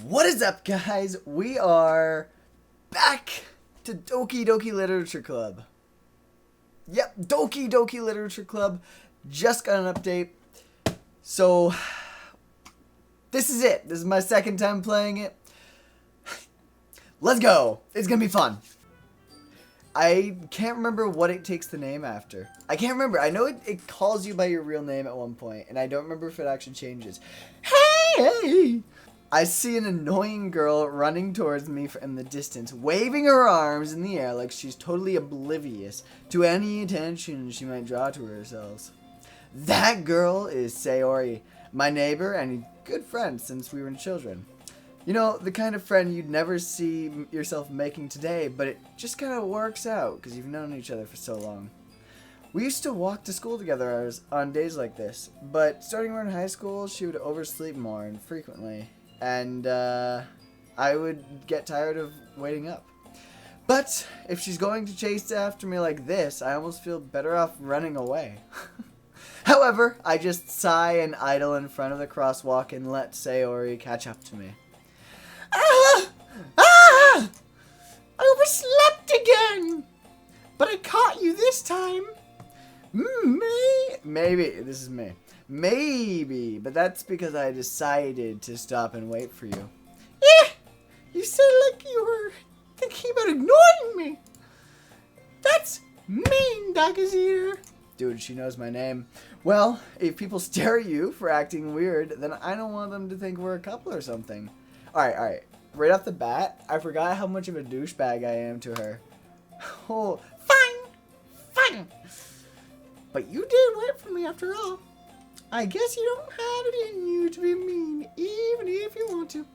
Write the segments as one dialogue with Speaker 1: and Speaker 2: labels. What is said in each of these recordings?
Speaker 1: What is up, guys? We are back to Doki Literature Club. Yep, Doki Literature Club. Just got an update. So, this is it. This is my second time playing it. Let's go. It's gonna be fun. I can't remember what it takes the name after. I can't remember. I know it calls you by your real name at one point, and I don't remember if it actually changes. Hey! I see an annoying girl running towards me in the distance, waving her arms in the air like she's totally oblivious to any attention she might draw to herself. That girl is Sayori, my neighbor and good friend since we were children. You know, the kind of friend you'd never see yourself making today, but it just kind of works out because you've known each other for so long. We used to walk to school together on days like this, but starting around high school, she would oversleep more and frequently, and I would get tired of waiting up. But if she's going to chase after me like this, I almost feel better off running away. However, I just sigh and idle in front of the crosswalk and let Sayori catch up to me. I overslept again! But I caught you this time! Maybe, this is me. Maybe, but that's because I decided to stop and wait for you. You said like you were thinking about ignoring me. That's mean, Doki. Dude, she knows my name. Well, if people stare at you for acting weird, then I don't want them to think we're a couple or something. Alright. Right off the bat, I forgot how much of a douchebag I am to her. Oh, fine. But you did wait for me after all. I guess you don't have it in you to be mean, even if you want to.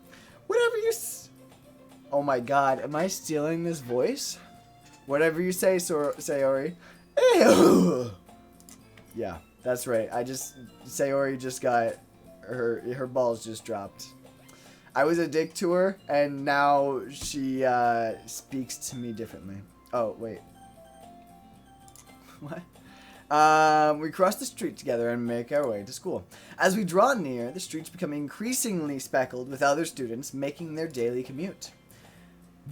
Speaker 1: Whatever you Oh my god, am I stealing this voice? Whatever you say, Sayori. Ew. Yeah, that's right. Sayori just got, her balls just dropped. I was a dick to her, and now she speaks to me differently. Oh, wait. What? We cross the street together and make our way to school. As we draw near, the streets become increasingly speckled with other students making their daily commute.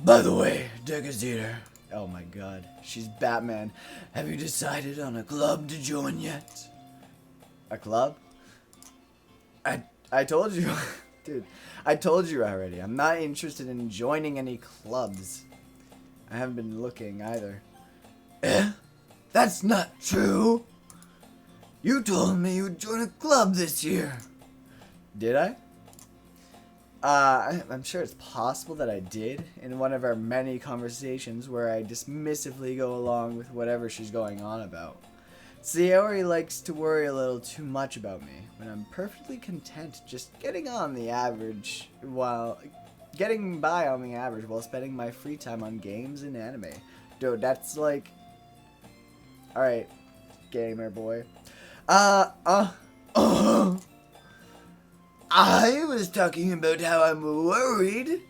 Speaker 1: By the way, Doki. Oh my god, she's Batman. Have you decided on a club to join yet? A club? I told you. Dude, I told you already. I'm not interested in joining any clubs. I haven't been looking either. That's not true. You told me you'd join a club this year. Did I? I'm sure it's possible that I did in one of our many conversations where I dismissively go along with whatever she's going on about. Sayori likes to worry a little too much about me, when I'm perfectly content just getting by on the average while spending my free time on games and anime. Dude, that's like... Alright, gamer boy. I was talking about how I'm worried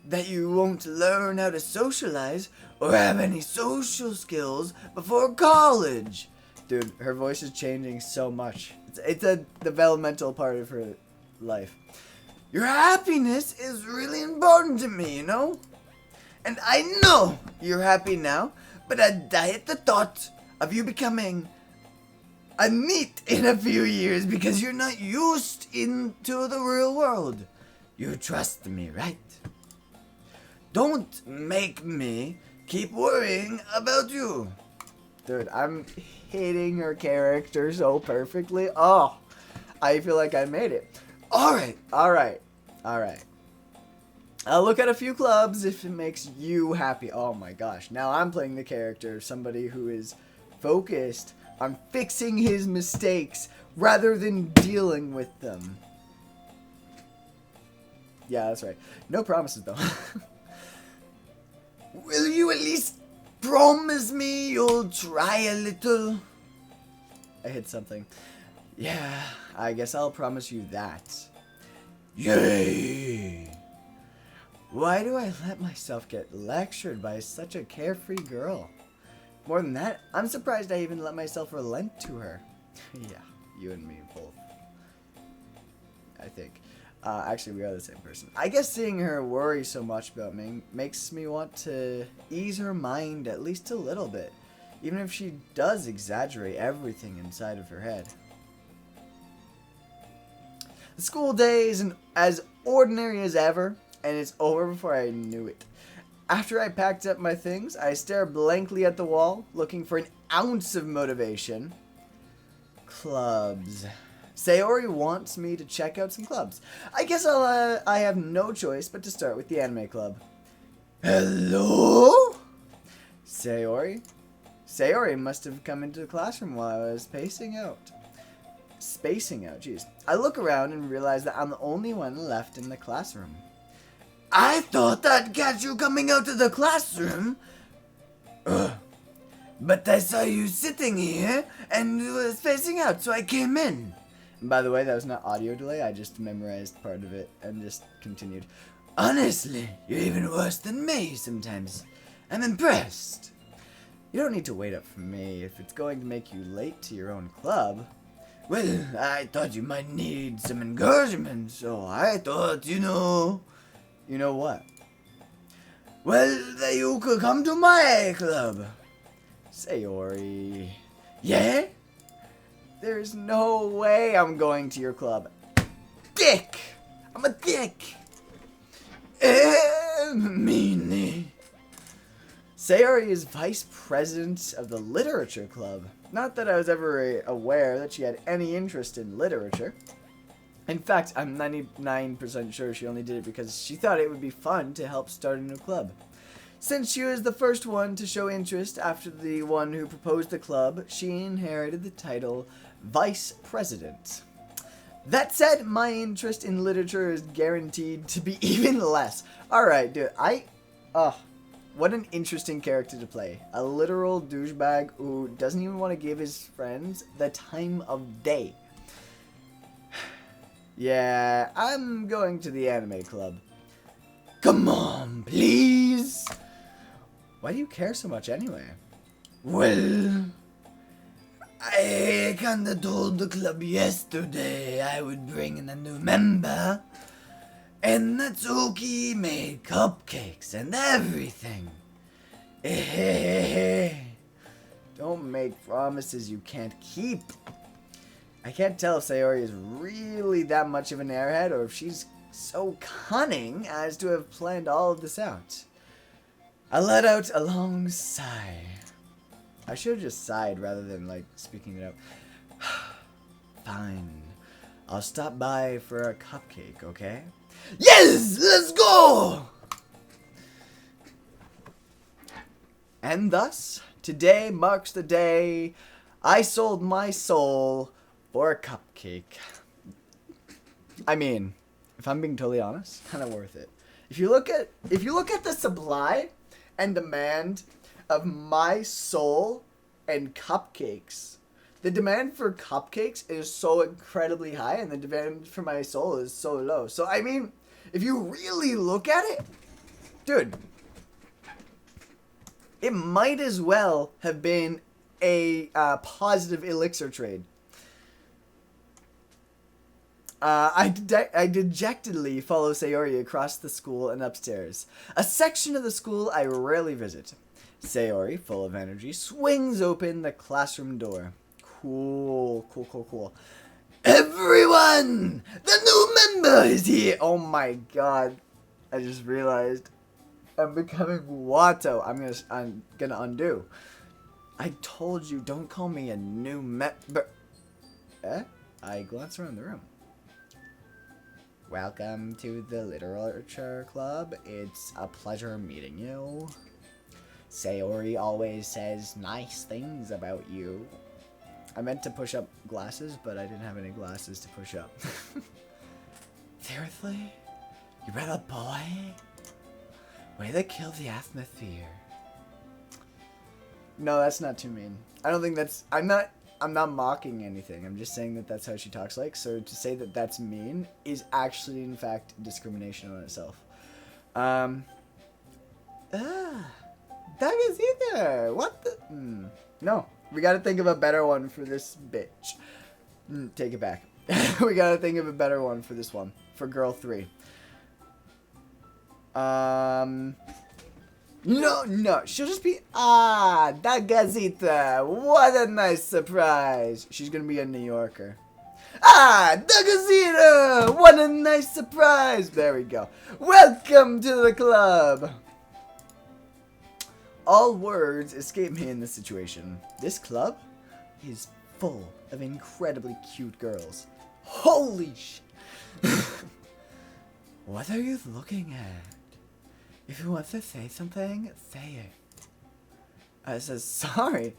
Speaker 1: that you won't learn how to socialize or have any social skills before college. Dude, her voice is changing so much. It's a developmental part of her life. Your happiness is really important to me, you know? And I know you're happy now, but I die at the thought of you becoming a NEET in a few years because you're not used into the real world. You trust me, right? Don't make me keep worrying about you. Dude, I'm hitting her character so perfectly. Oh, I feel like I made it. Alright. I'll look at a few clubs if it makes you happy. Oh my gosh, now I'm playing the character of somebody who is focused on fixing his mistakes rather than dealing with them. Yeah, that's right. No promises though. Will you at least promise me you'll try a little? I hit something. Yeah, I guess I'll promise you that. Yay! Why do I let myself get lectured by such a carefree girl? More than that, I'm surprised I even let myself relent to her. Yeah, you and me both. I think. Actually, we are the same person. I guess seeing her worry so much about me makes me want to ease her mind at least a little bit, even if she does exaggerate everything inside of her head. The school day is as ordinary as ever, and it's over before I knew it. After I packed up my things, I stare blankly at the wall, looking for an ounce of motivation. Clubs. Sayori wants me to check out some clubs. I guess I have no choice but to start with the anime club. Hello? Sayori? Sayori must have come into the classroom while I was spacing out, jeez. I look around and realize that I'm the only one left in the classroom. I thought I'd catch you coming out of the classroom. But I saw you sitting here and was facing out, so I came in. And by the way, that was not audio delay. I just memorized part of it and just continued. Honestly, you're even worse than me sometimes. I'm impressed. You don't need to wait up for me if it's going to make you late to your own club. Well, I thought you might need some encouragement, so I thought, you know... You know what? Well, that you could come to my club. Sayori. Yeah? There's no way I'm going to your club. Dick! I'm a dick! Meanie. Sayori is vice president of the literature club. Not that I was ever aware that she had any interest in literature. In fact, I'm 99% sure she only did it because she thought it would be fun to help start a new club. Since she was the first one to show interest after the one who proposed the club, she inherited the title Vice President. That said, my interest in literature is guaranteed to be even less. Alright, dude, what an interesting character to play. A literal douchebag who doesn't even want to give his friends the time of day. Yeah, I'm going to the anime club. Come on, please! Why do you care so much anyway? Well, I kinda told the club yesterday I would bring in a new member. And Doki made cupcakes and everything. Don't make promises you can't keep. I can't tell if Sayori is really that much of an airhead or if she's so cunning as to have planned all of this out. I let out a long sigh. I should have just sighed rather than, like, speaking it out. Fine. I'll stop by for a cupcake, okay? Yes! Let's go! And thus, today marks the day I sold my soul for a cupcake. I mean, if I'm being totally honest, kind of worth it. If you look at the supply and demand of my soul and cupcakes, the demand for cupcakes is so incredibly high and the demand for my soul is so low. So I mean, if you really look at it, dude, it might as well have been a positive elixir trade. I dejectedly follow Sayori across the school and upstairs. A section of the school I rarely visit. Sayori, full of energy, swings open the classroom door. Cool. Everyone! The new member is here! Oh my god. I just realized I'm becoming Watto. I'm gonna undo. I told you, don't call me a new member. I glance around the room. Welcome to the Literature Club. It's a pleasure meeting you. Sayori always says nice things about you. I meant to push up glasses, but I didn't have any glasses to push up. Seriously? You brought a boy? Way to kill the atmosphere. No, that's not too mean. I don't think that's... I'm not mocking anything. I'm just saying that that's how she talks like. So to say that that's mean is actually, in fact, discrimination on itself. That is either. What the? No. We gotta think of a better one for this bitch. Take it back. We gotta think of a better one for this one. for girl 3. No, she'll just be, that gazita, what a nice surprise. She's gonna be a New Yorker. The gazita, what a nice surprise. There we go. Welcome to the club. All words escape me in this situation. This club is full of incredibly cute girls. Holy shit. What are you looking at? If you want to say something, say it. I says, sorry.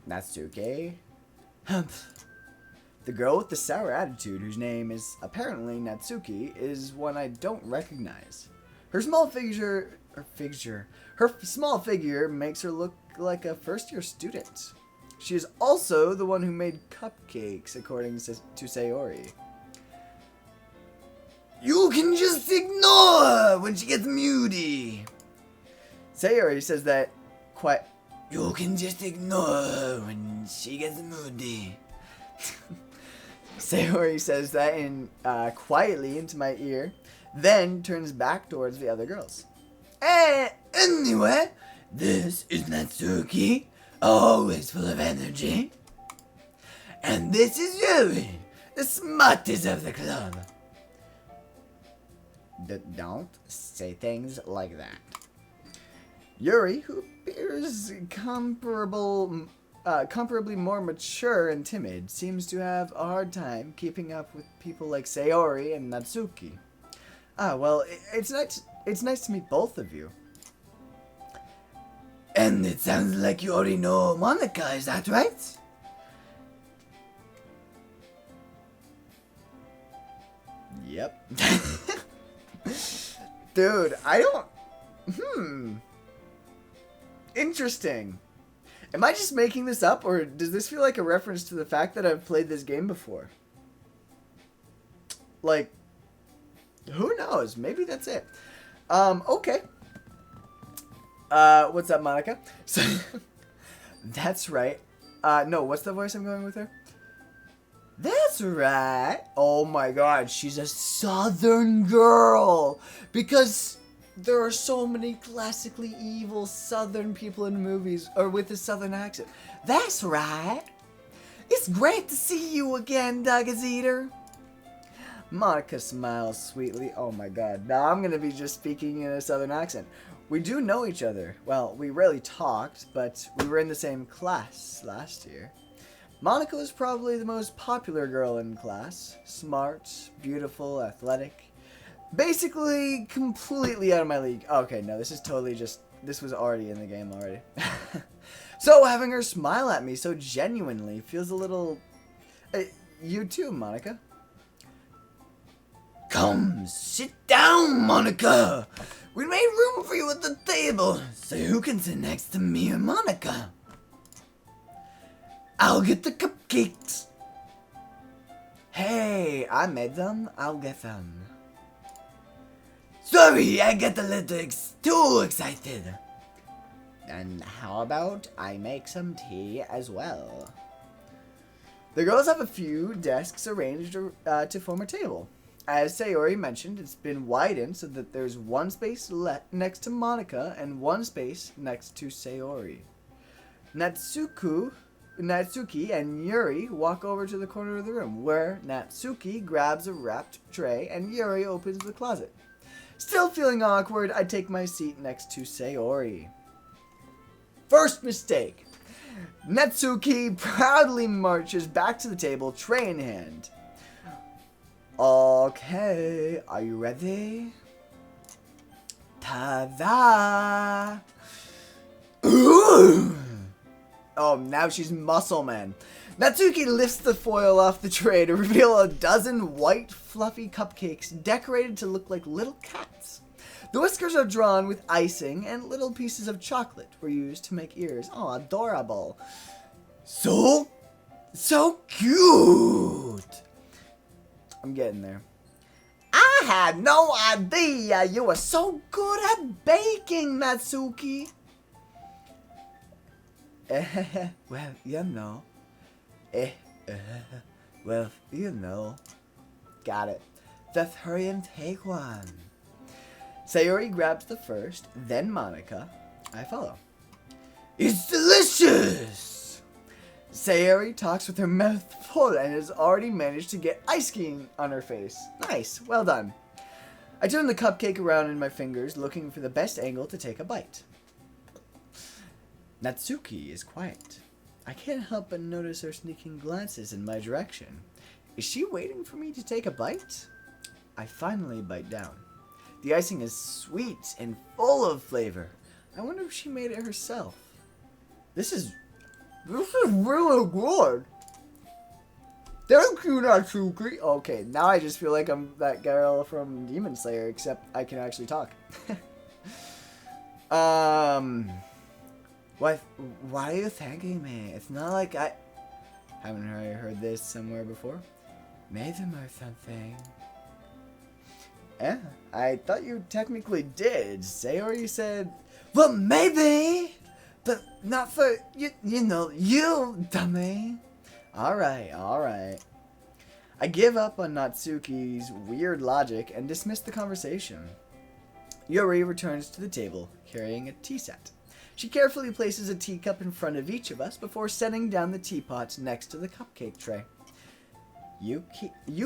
Speaker 1: Natsuki. The girl with the sour attitude, whose name is apparently Natsuki, is one I don't recognize. Her small figure makes her look like a first-year student. She is also the one who made cupcakes, according to Sayori. You can just ignore when she gets moody. Sayori says that quite. You can just ignore when she gets moody. Sayori says that quietly into my ear, then turns back towards the other girls. Anyway, this is Natsuki, always full of energy. And this is Yuri, the smartest of the club. Don't say things like that. Yuri, who appears comparably more mature and timid, seems to have a hard time keeping up with people like Sayori and Natsuki. Well, it's nice to meet both of you. And it sounds like you already know Monica, is that right? Yep. Dude, I don't... Interesting. Am I just making this up, or does this feel like a reference to the fact that I've played this game before? Like, who knows? Maybe that's it. Okay. What's up, Monica? So, that's right. No, what's the voice I'm going with her? That's right. Oh my god, she's a southern girl. Because there are so many classically evil southern people in movies, or with a southern accent. That's right. It's great to see you again, Doug's Eater. Monica smiles sweetly. Oh my god, now I'm gonna be just speaking in a southern accent. We do know each other. Well, we rarely talked, but we were in the same class last year. Monica was probably the most popular girl in class. Smart, beautiful, athletic. Basically, completely out of my league. Okay, no, this is totally just... This was already in the game already. So, having her smile at me so genuinely feels a little... you too, Monica. Come, sit down, Monica. We made room for you at the table, so who can sit next to me or Monica? I'll get the cupcakes. Hey, I made them. I'll get them. Sorry, I get a little too excited. And how about I make some tea as well? The girls have a few desks arranged to form a table. As Sayori mentioned, it's been widened so that there's one space next to Monica and one space next to Sayori. Natsuki and Yuri walk over to the corner of the room, where Natsuki grabs a wrapped tray and Yuri opens the closet. Still feeling awkward, I take my seat next to Sayori. First mistake. Natsuki proudly marches back to the table, tray in hand. Okay, are you ready? Ta-da! Ooh! Oh, now she's Muscle Man. Natsuki lifts the foil off the tray to reveal a dozen white, fluffy cupcakes decorated to look like little cats. The whiskers are drawn with icing, and little pieces of chocolate were used to make ears. Oh, adorable. So cute. I'm getting there. I had no idea you were so good at baking, Natsuki. Well, you know. Well, you know. Got it. Let's hurry and take one. Sayori grabs the first, then Monica. I follow. It's delicious! Sayori talks with her mouth full and has already managed to get ice cream on her face. Nice, well done. I turn the cupcake around in my fingers, looking for the best angle to take a bite. Natsuki is quiet. I can't help but notice her sneaking glances in my direction. Is she waiting for me to take a bite? I finally bite down. The icing is sweet and full of flavor. I wonder if she made it herself. This is really good. Thank you, Natsuki. Okay, now I just feel like I'm that girl from Demon Slayer, except I can actually talk. Why are you thanking me? It's not like I haven't heard this somewhere before. Made them or something. Yeah, I thought you technically did. Sayori said, well, maybe, but not for, you know, you, dummy. Alright. I give up on Natsuki's weird logic and dismiss the conversation. Yuri returns to the table, carrying a tea set. She carefully places a teacup in front of each of us before setting down the teapot next to the cupcake tray. You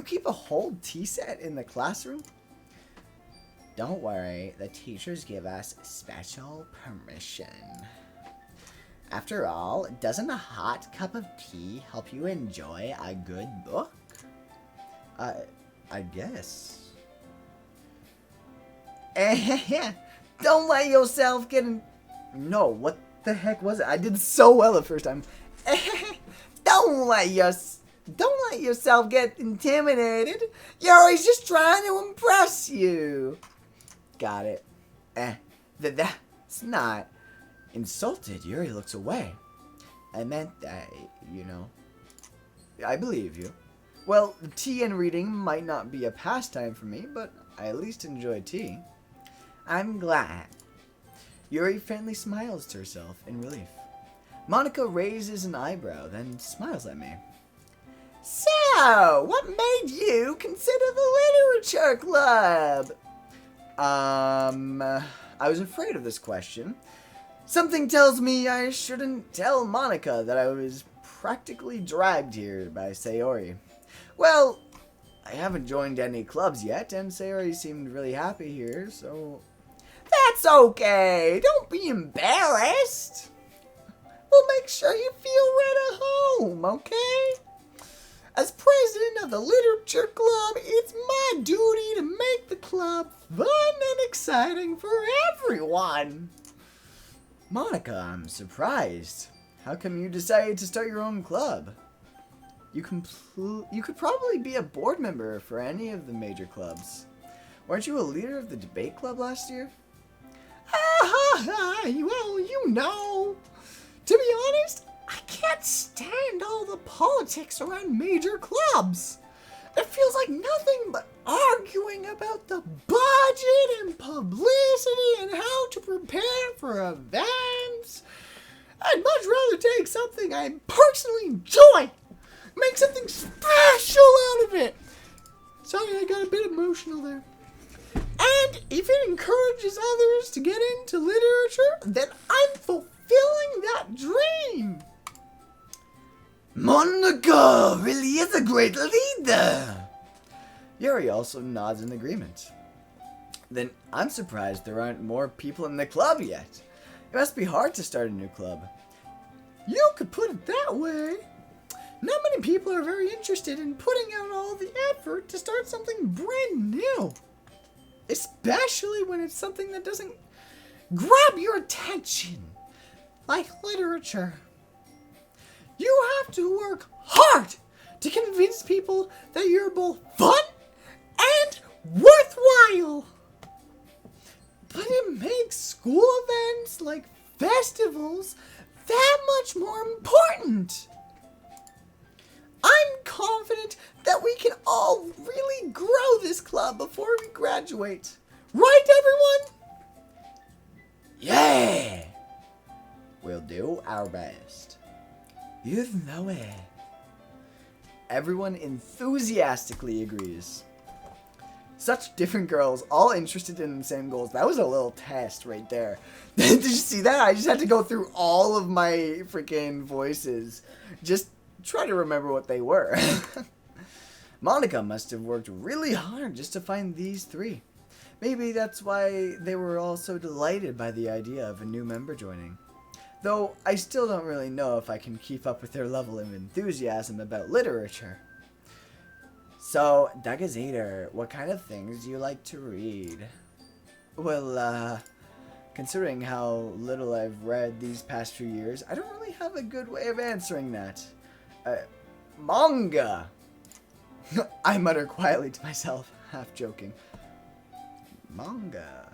Speaker 1: keep a whole tea set in the classroom? Don't worry, the teachers give us special permission. After all, doesn't a hot cup of tea help you enjoy a good book? I guess. Don't let yourself get in... No, what the heck was it? I did so well the first time. Don't let yourself get intimidated. Yuri's just trying to impress you. Got it. That's not... Insulted, Yuri looks away. I meant that, you know. I believe you. Well, tea and reading might not be a pastime for me, but I at least enjoy tea. I'm glad. Yuri faintly smiles to herself in relief. Monica raises an eyebrow, then smiles at me. So, what made you consider the literature club? I was afraid of this question. Something tells me I shouldn't tell Monica that I was practically dragged here by Sayori. Well, I haven't joined any clubs yet, and Sayori seemed really happy here, so... That's okay! Don't be embarrassed! We'll make sure you feel right at home, okay? As president of the literature club, it's my duty to make the club fun and exciting for everyone. Monica, I'm surprised. How come you decided to start your own club? You could probably be a board member for any of the major clubs. Weren't you a leader of the debate club last year? Well, you know. To be honest, I can't stand all the politics around major clubs. It feels like nothing but arguing about the budget and publicity and how to prepare for events. I'd much rather take something I personally enjoy, make something special out of it. Sorry, I got a bit emotional there. And if it encourages others to get into literature, then I'm fulfilling that dream. Monica really is a great leader. Yuri also nods in agreement. Then I'm surprised there aren't more people in the club yet. It must be hard to start a new club. You could put it that way. Not many people are very interested in putting out all the effort to start something brand new. Especially when it's something that doesn't grab your attention, like literature. You have to work hard to convince people that you're both fun and worthwhile. But it makes school events like festivals that much more important. I'm confident that we can all really grow this club before we graduate. Right, everyone? Yeah! We'll do our best. You know it. Everyone enthusiastically agrees. Such different girls, all interested in the same goals. That was a little test right there. Did you see that? I just had to go through all of my freaking voices. Just try to remember what they were. Monica must have worked really hard just to find these three. Maybe that's why they were all so delighted by the idea of a new member joining. Though I still don't really know if I can keep up with their level of enthusiasm about literature. So, Dagazator, what kind of things do you like to read? Well, considering how little I've read these past few years, I don't really have a good way of answering that. Manga! I mutter quietly to myself, half joking. Manga.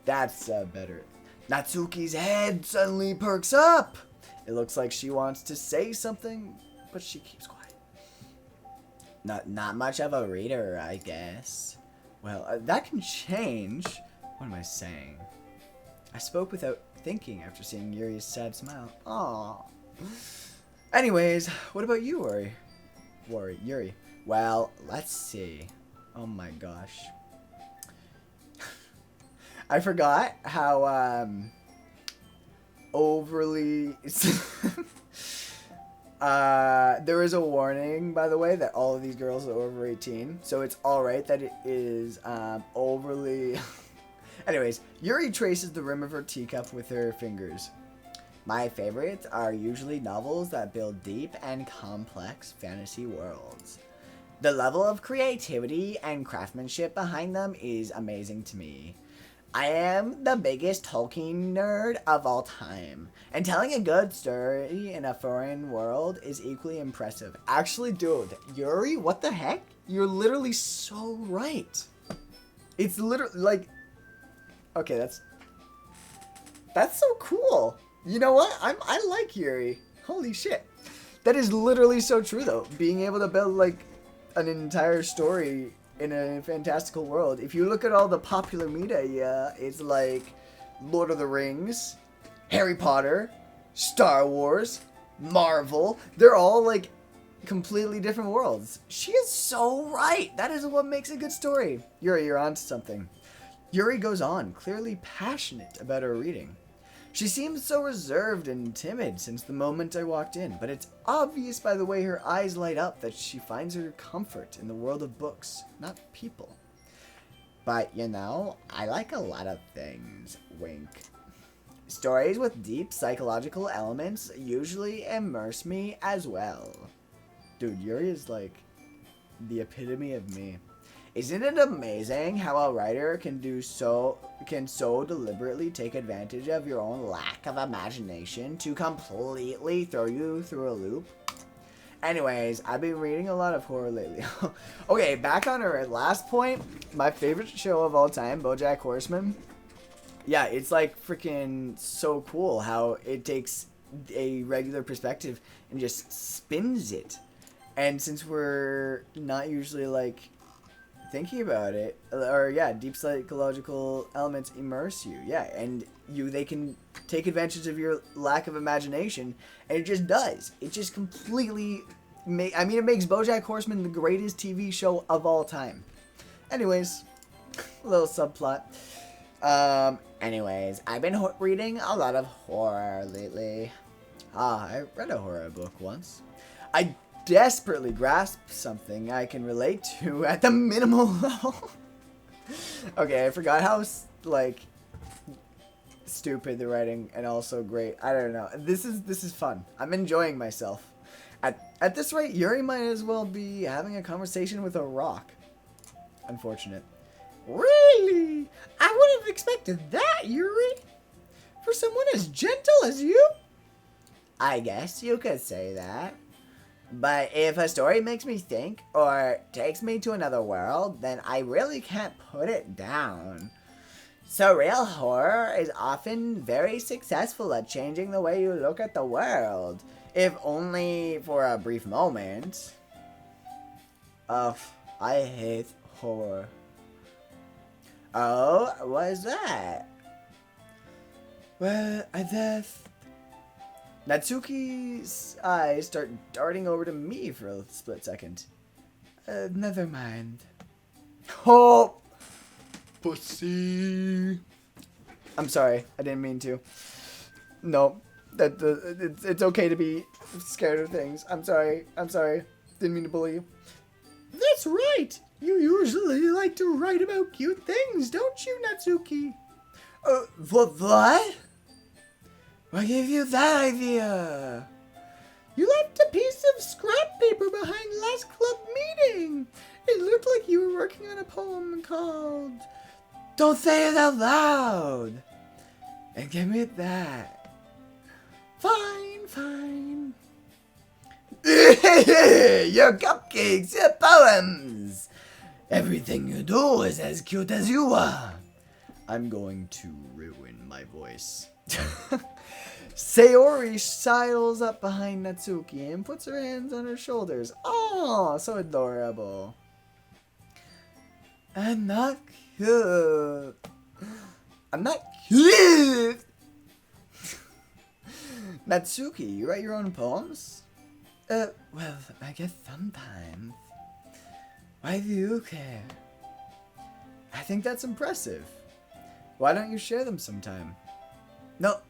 Speaker 1: That's better. Natsuki's head suddenly perks up. It looks like she wants to say something, but she keeps quiet. Not much of a reader, I guess. Well, that can change. What am I saying? I spoke without thinking after seeing Yuri's sad smile. Aww. Anyways, what about you, Yuri? Well, let's see. Oh my gosh. I forgot how overly there is a warning, by the way, that all of these girls are over 18, so it's alright that it is overly anyways, Yuri traces the rim of her teacup with her fingers. My favorites are usually novels that build deep and complex fantasy worlds. The level of creativity and craftsmanship behind them is amazing to me. I am the biggest Tolkien nerd of all time, and telling a good story in a foreign world is equally impressive. Actually, dude, Yuri, what the heck? You're literally so right. It's literally, like, okay, that's so cool. You know what? I like Yuri. Holy shit. That is literally so true, though. Being able to build, like, an entire story in a fantastical world. If you look at all the popular media, it's like Lord of the Rings, Harry Potter, Star Wars, Marvel. They're all like completely different worlds. She is so right. That is what makes a good story. Yuri, you're onto something. Yuri goes on, clearly passionate about her reading. She seems so reserved and timid since the moment I walked in, but it's obvious by the way her eyes light up that she finds her comfort in the world of books, not people. But, you know, I like a lot of things. Wink. Stories with deep psychological elements usually immerse me as well. Dude, Yuri is like the epitome of me. Isn't it amazing how a writer can so deliberately take advantage of your own lack of imagination to completely throw you through a loop? Anyways, I've been reading a lot of horror lately. Okay, back on our last point, my favorite show of all time, BoJack Horseman. Yeah, it's like freaking so cool how it takes a regular perspective and just spins it. And since we're not usually like thinking about it, or yeah, deep psychological elements immerse you, yeah, and they can take advantage of your lack of imagination, and it just does. It just completely, it makes BoJack Horseman the greatest TV show of all time. Anyways, a little subplot. Anyways, I've been reading a lot of horror lately. I read a horror book once. I desperately grasp something I can relate to at the minimal level. Okay, I forgot how, like, stupid the writing and also great. I don't know. This is fun. I'm enjoying myself. At this rate, Yuri might as well be having a conversation with a rock. Unfortunate. Really? I wouldn't have expected that, Yuri. For someone as gentle as you? I guess you could say that. But if a story makes me think or takes me to another world, then I really can't put it down. Surreal horror is often very successful at changing the way you look at the world, if only for a brief moment. Ugh, I hate horror. Oh, what is that? Well, Natsuki's eyes start darting over to me for a split second. Never mind. Oh, pussy. I'm sorry. I didn't mean to. No, it's okay to be scared of things. I'm sorry. I'm sorry. Didn't mean to bully you. That's right. You usually like to write about cute things, don't you, Natsuki? What? What gave you that idea? You left a piece of scrap paper behind last club meeting. It looked like you were working on a poem called... Don't say it out loud. And give me that. Fine, fine. Your cupcakes, your poems. Everything you do is as cute as you are. I'm going to ruin my voice. Sayori sidles up behind Natsuki and puts her hands on her shoulders. Oh, so adorable. I'm not cute. I'm not cute. Natsuki, you write your own poems? Well, I guess sometimes. Why do you care? I think that's impressive. Why don't you share them sometime? No.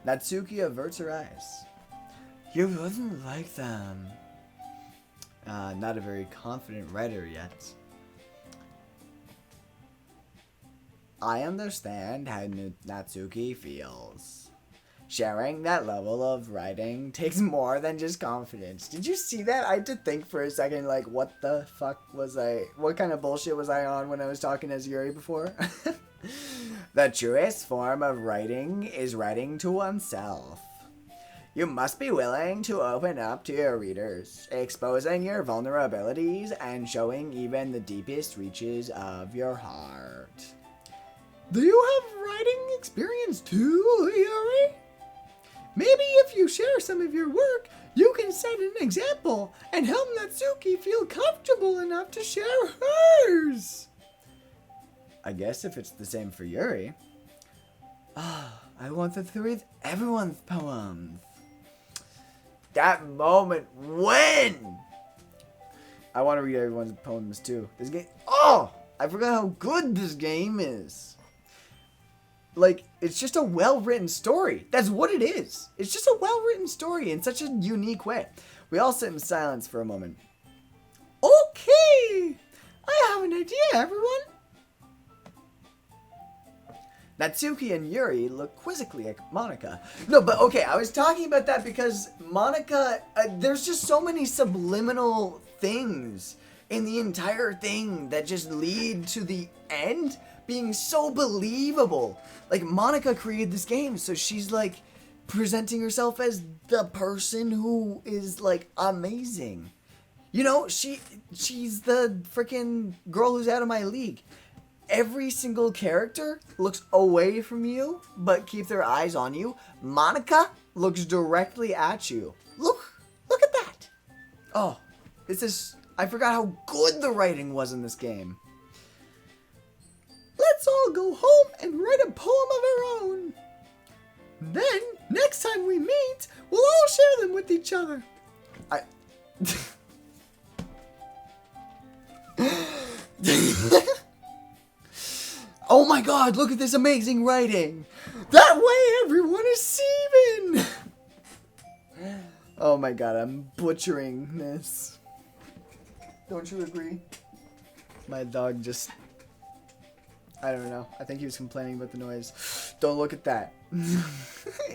Speaker 1: Natsuki averts her eyes. You wouldn't like them. Not a very confident writer yet. I understand how Natsuki feels. Sharing that level of writing takes more than just confidence. Did you see that? I had to think for a second, like, what the fuck was what kind of bullshit was I on when I was talking as Yuri before? The truest form of writing is writing to oneself. You must be willing to open up to your readers, exposing your vulnerabilities and showing even the deepest reaches of your heart. Do you have writing experience too, Yuri? Maybe if you share some of your work, you can set an example and help Natsuki feel comfortable enough to share hers. I guess if it's the same for Yuri. I wanted to read everyone's poems. That moment when I want to read everyone's poems too. This game. Oh, I forgot how good this game is. Like, it's just a well-written story. That's what it is. It's just a well-written story in such a unique way. We all sit in silence for a moment. Okay, I have an idea, everyone. Natsuki and Yuri look quizzically at Monika. No, but okay, I was talking about that because Monika, there's just so many subliminal things in the entire thing that just lead to the end being so believable. Like, Monika created this game, so she's like presenting herself as the person who is like amazing. You know, she's the freaking girl who's out of my league. Every single character looks away from you, but keep their eyes on you. Monika looks directly at you. Look at that. Oh, I forgot how good the writing was in this game. Let's all go home and write a poem of our own. Then, next time we meet, we'll all share them with each other. Oh my god, look at this amazing writing. That way everyone is even. Oh my god, I'm butchering this. Don't you agree? My dog just... I don't know. I think he was complaining about the noise. Don't look at that.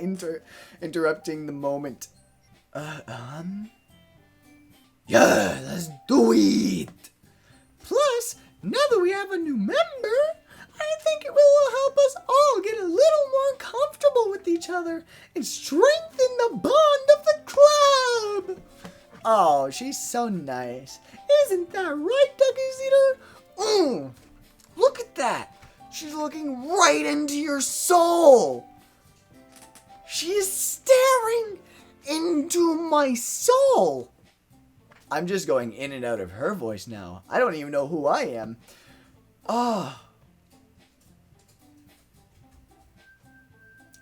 Speaker 1: Interrupting the moment. Yeah, let's do it. Plus, now that we have a new member, I think it will help us all get a little more comfortable with each other and strengthen the bond of the club. Oh, she's so nice. Isn't that right, Ducky Eater? Look at that. She's looking right into your soul. She is staring into my soul. I'm just going in and out of her voice now. I don't even know who I am. Oh.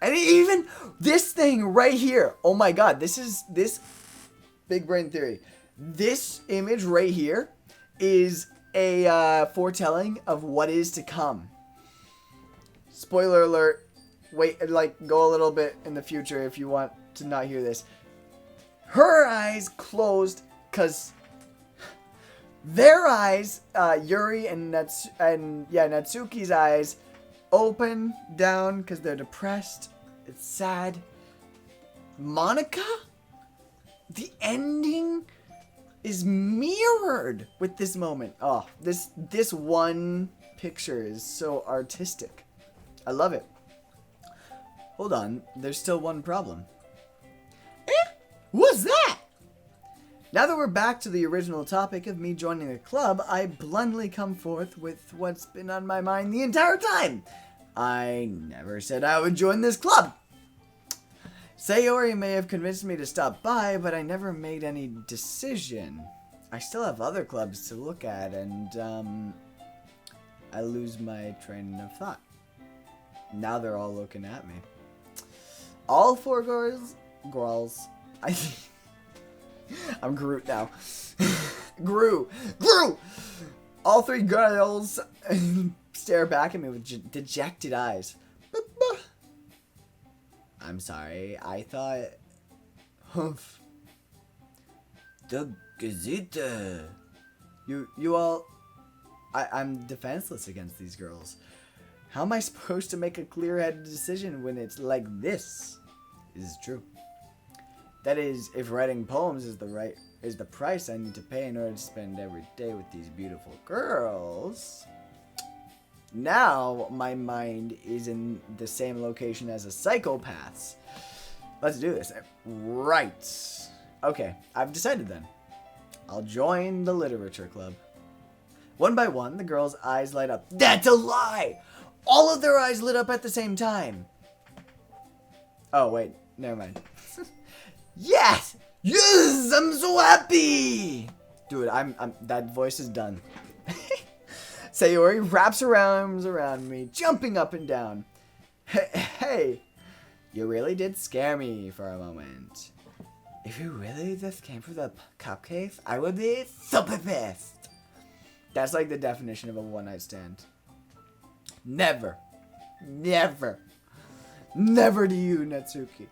Speaker 1: And even this thing right here. Oh my god, this big brain theory. This image right here is a foretelling of what is to come. Spoiler alert. Wait, like, go a little bit in the future if you want to not hear this. Her eyes closed because their eyes, Yuri and Natsuki's eyes, open down because they're depressed. It's sad. Monica? The ending is mirrored with this moment. Oh, this one picture is so artistic. I love it. Hold on, there's still one problem. What's that? Now that we're back to the original topic of me joining the club, I bluntly come forth with what's been on my mind the entire time. I never said I would join this club. Sayori may have convinced me to stop by, but I never made any decision. I still have other clubs to look at, and I lose my train of thought. Now they're all looking at me. All four girls, I'm Groot now. Gru! All three girls stare back at me with dejected eyes. I'm sorry, I thought... Humph. The Gazeta. You all... I'm defenseless against these girls. How am I supposed to make a clear-headed decision when it's like this? Is true. That is, if writing poems is the price I need to pay in order to spend every day with these beautiful girls. Now my mind is in the same location as a psychopath's. Let's do this. Right. Okay, I've decided then. I'll join the literature club. One by one, the girls' eyes light up. That's a lie! All of their eyes lit up at the same time. Oh, wait. Never mind. Yes! Yes! I'm so happy! Dude, I'm that voice is done. Sayori wraps her arms around me, jumping up and down. Hey, you really did scare me for a moment. If you really just came for the cupcakes, I would be super pissed. That's like the definition of a one-night stand. Never. Never. Never to you, Natsuki.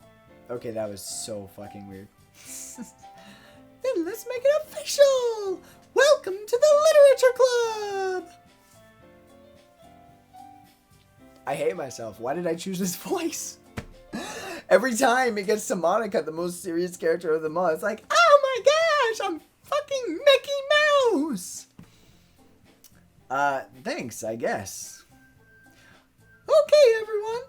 Speaker 1: Okay, that was so fucking weird. Then let's make it official! Welcome to the Literature Club! I hate myself. Why did I choose this voice? Every time it gets to Monica, the most serious character of them all, it's like, oh my gosh, I'm fucking Mickey Mouse! Thanks, I guess. Okay, everyone.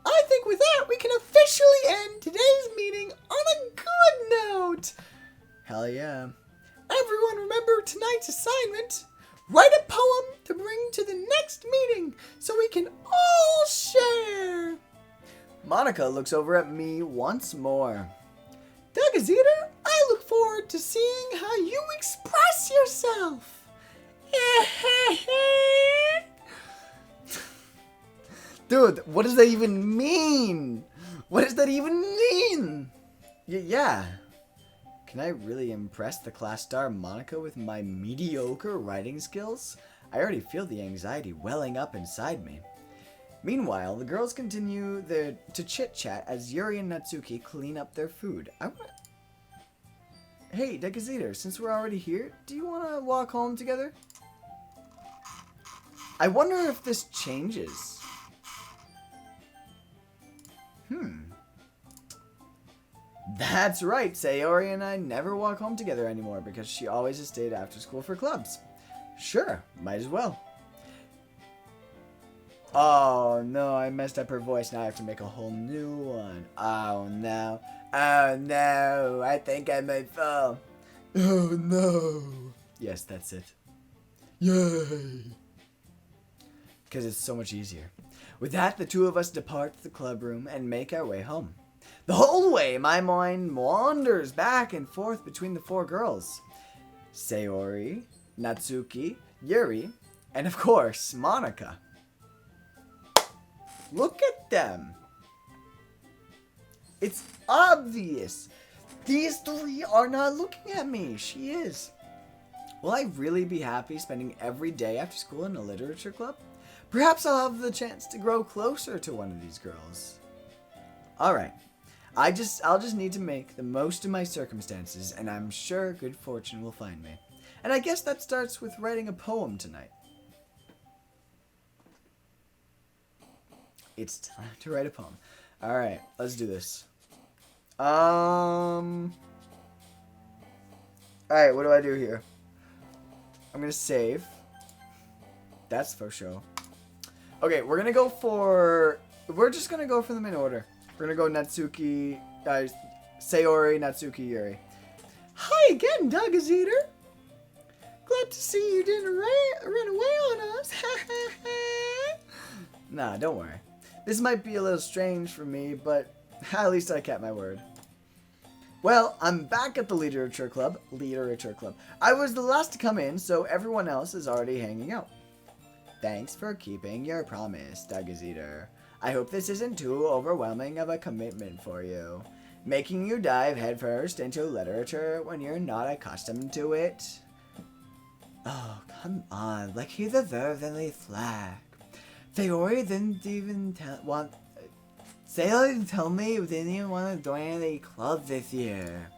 Speaker 1: I think with that, we can officially end today's meeting on a good note. Hell yeah. Everyone remember tonight's assignment. Write a poem to bring to the next meeting so we can all share. Monica looks over at me once more. Douglas Eater, I look forward to seeing how you express yourself. Dude, what does that even mean? What does that even mean? Yeah. Can I really impress the class star Monica with my mediocre writing skills? I already feel the anxiety welling up inside me. Meanwhile, the girls continue to chit-chat as Yuri and Natsuki clean up their food. Hey, Dekaziter, since we're already here, do you want to walk home together? I wonder if this changes. That's right, Sayori and I never walk home together anymore because she always has stayed after school for clubs. Sure, might as well. Oh no, I messed up her voice. Now I have to make a whole new one. Oh no. Oh no, I think I might fall. Oh no. Yes, that's it. Yay. Because it's so much easier. With that, the two of us depart the club room and make our way home. The whole way, my mind wanders back and forth between the four girls. Sayori, Natsuki, Yuri, and of course, Monica. Look at them. It's obvious. These three are not looking at me. She is. Will I really be happy spending every day after school in a literature club? Perhaps I'll have the chance to grow closer to one of these girls. Alright. I'll just need to make the most of my circumstances, and I'm sure good fortune will find me. And I guess that starts with writing a poem tonight. It's time to write a poem. Alright, let's do this. Alright, what do I do here? I'm gonna save. That's for sure. Okay, we're just gonna go for them in order. We're gonna go Natsuki, Sayori, Natsuki, Yuri. Hi again, Doug's Eater. Glad to see you didn't run away on us. Nah, don't worry. This might be a little strange for me, but at least I kept my word. Well, I'm back at the Literature Club. I was the last to come in, so everyone else is already hanging out. Thanks for keeping your promise, Doug's Eater. I hope this isn't too overwhelming of a commitment for you, making you dive headfirst into literature when you're not accustomed to it. Oh, come on, like he deserves any flack. Sayori didn't even tell me we didn't even want to join any clubs this year.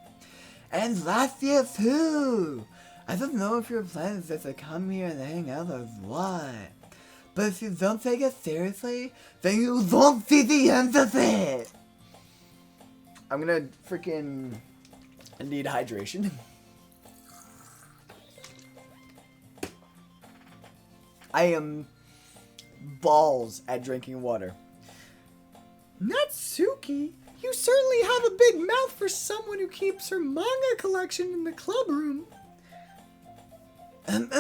Speaker 1: And last year too! I don't know if your plan is just to come here and hang out or what. But if you don't take it seriously, then you won't see the end of it! I'm gonna I need hydration. I am balls at drinking water. Natsuki, you certainly have a big mouth for someone who keeps her manga collection in the club room. And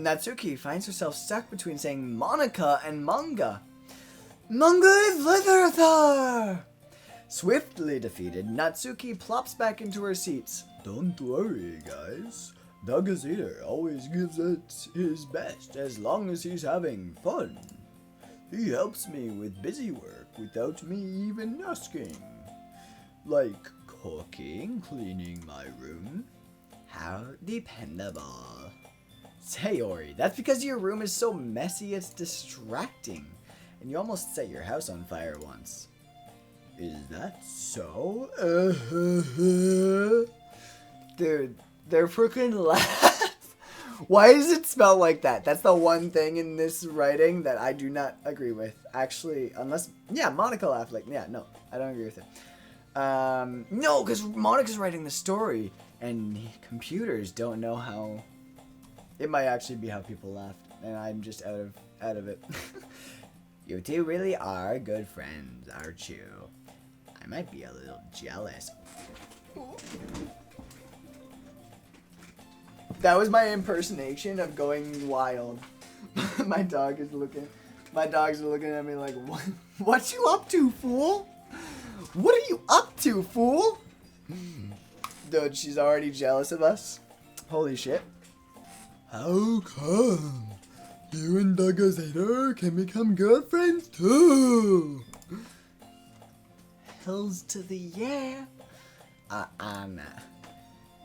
Speaker 1: Natsuki finds herself stuck between saying Monica and manga. Manga is literature! Swiftly defeated, Natsuki plops back into her seats. Don't worry, guys. Doug's Eater always gives it his best as long as he's having fun. He helps me with busy work without me even asking. Like cooking, cleaning my room. How dependable. Sayori, that's because your room is so messy it's distracting. And you almost set your house on fire once. Is that so? Dude, they're freaking laugh. Why does it spell like that? That's the one thing in this writing that I do not agree with. Actually, unless... Yeah, Monica laughed like... Yeah, no, I don't agree with it. No, because Monica's writing the story, and computers don't know how... It might actually be how people laughed, and I'm just out of it. You two really are good friends, aren't you? I might be a little jealous. That was my impersonation of going wild. My dogs are looking at me like, what you up to, fool? What are you up to, fool? Dude, she's already jealous of us. Holy shit. How come you and Doug's Eater can become girlfriends too? Hells to the yeah.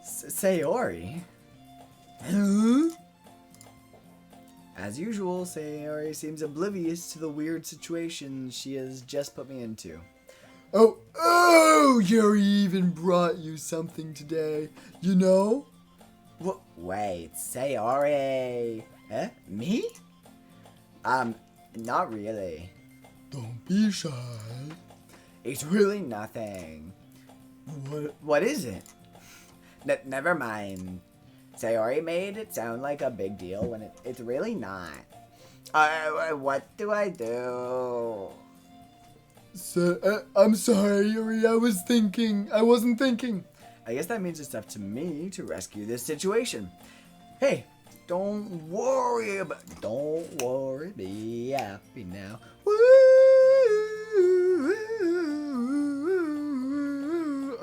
Speaker 1: Sayori. Huh? As usual, Sayori seems oblivious to the weird situation she has just put me into. Oh, Yuri even brought you something today, you know? Wait, Sayori. Huh? Me? Not really. Don't be shy. It's really nothing. What is it? Never mind. Sayori made it sound like a big deal when it's really not. What do I do? I'm sorry, Yuri. I wasn't thinking. I guess that means it's up to me to rescue this situation. Hey, don't worry, be happy now. Woo!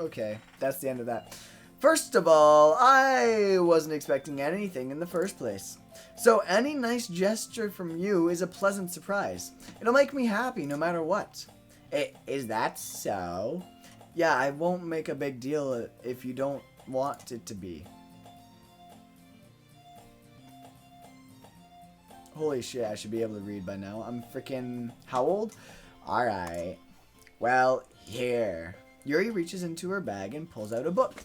Speaker 1: Okay, that's the end of that. First of all, I wasn't expecting anything in the first place. So any nice gesture from you is a pleasant surprise. It'll make me happy no matter what. Is that so? Yeah, I won't make a big deal if you don't want it to be. Holy shit, I should be able to read by now. I'm freaking... How old? Alright. Well, here. Yuri reaches into her bag and pulls out a book.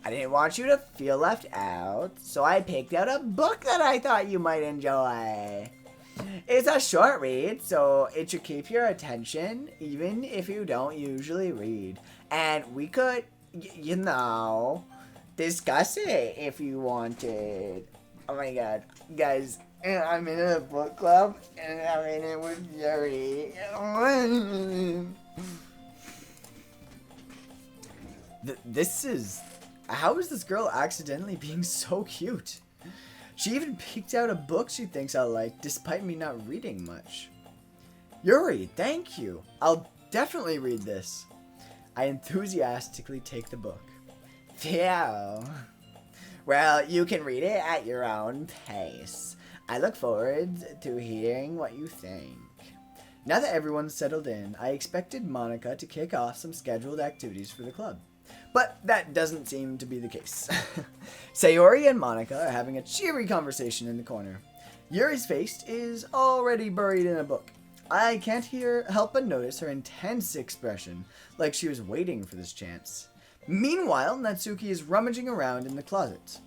Speaker 1: I didn't want you to feel left out, so I picked out a book that I thought you might enjoy. It's a short read, so it should keep your attention, even if you don't usually read. And we could, you know, discuss it if you wanted. Oh my god. Guys, I'm in a book club, and I'm in it with Yuri. This is... How is this girl accidentally being so cute? She even picked out a book she thinks I'll like, despite me not reading much. Yuri, thank you. I'll definitely read this. I enthusiastically take the book. Phew. Well, you can read it at your own pace. I look forward to hearing what you think. Now that everyone's settled in, I expected Monica to kick off some scheduled activities for the club. But that doesn't seem to be the case. Sayori and Monica are having a cheery conversation in the corner. Yuri's face is already buried in a book. I can't help but notice her intense expression, like she was waiting for this chance. Meanwhile, Natsuki is rummaging around in the closet.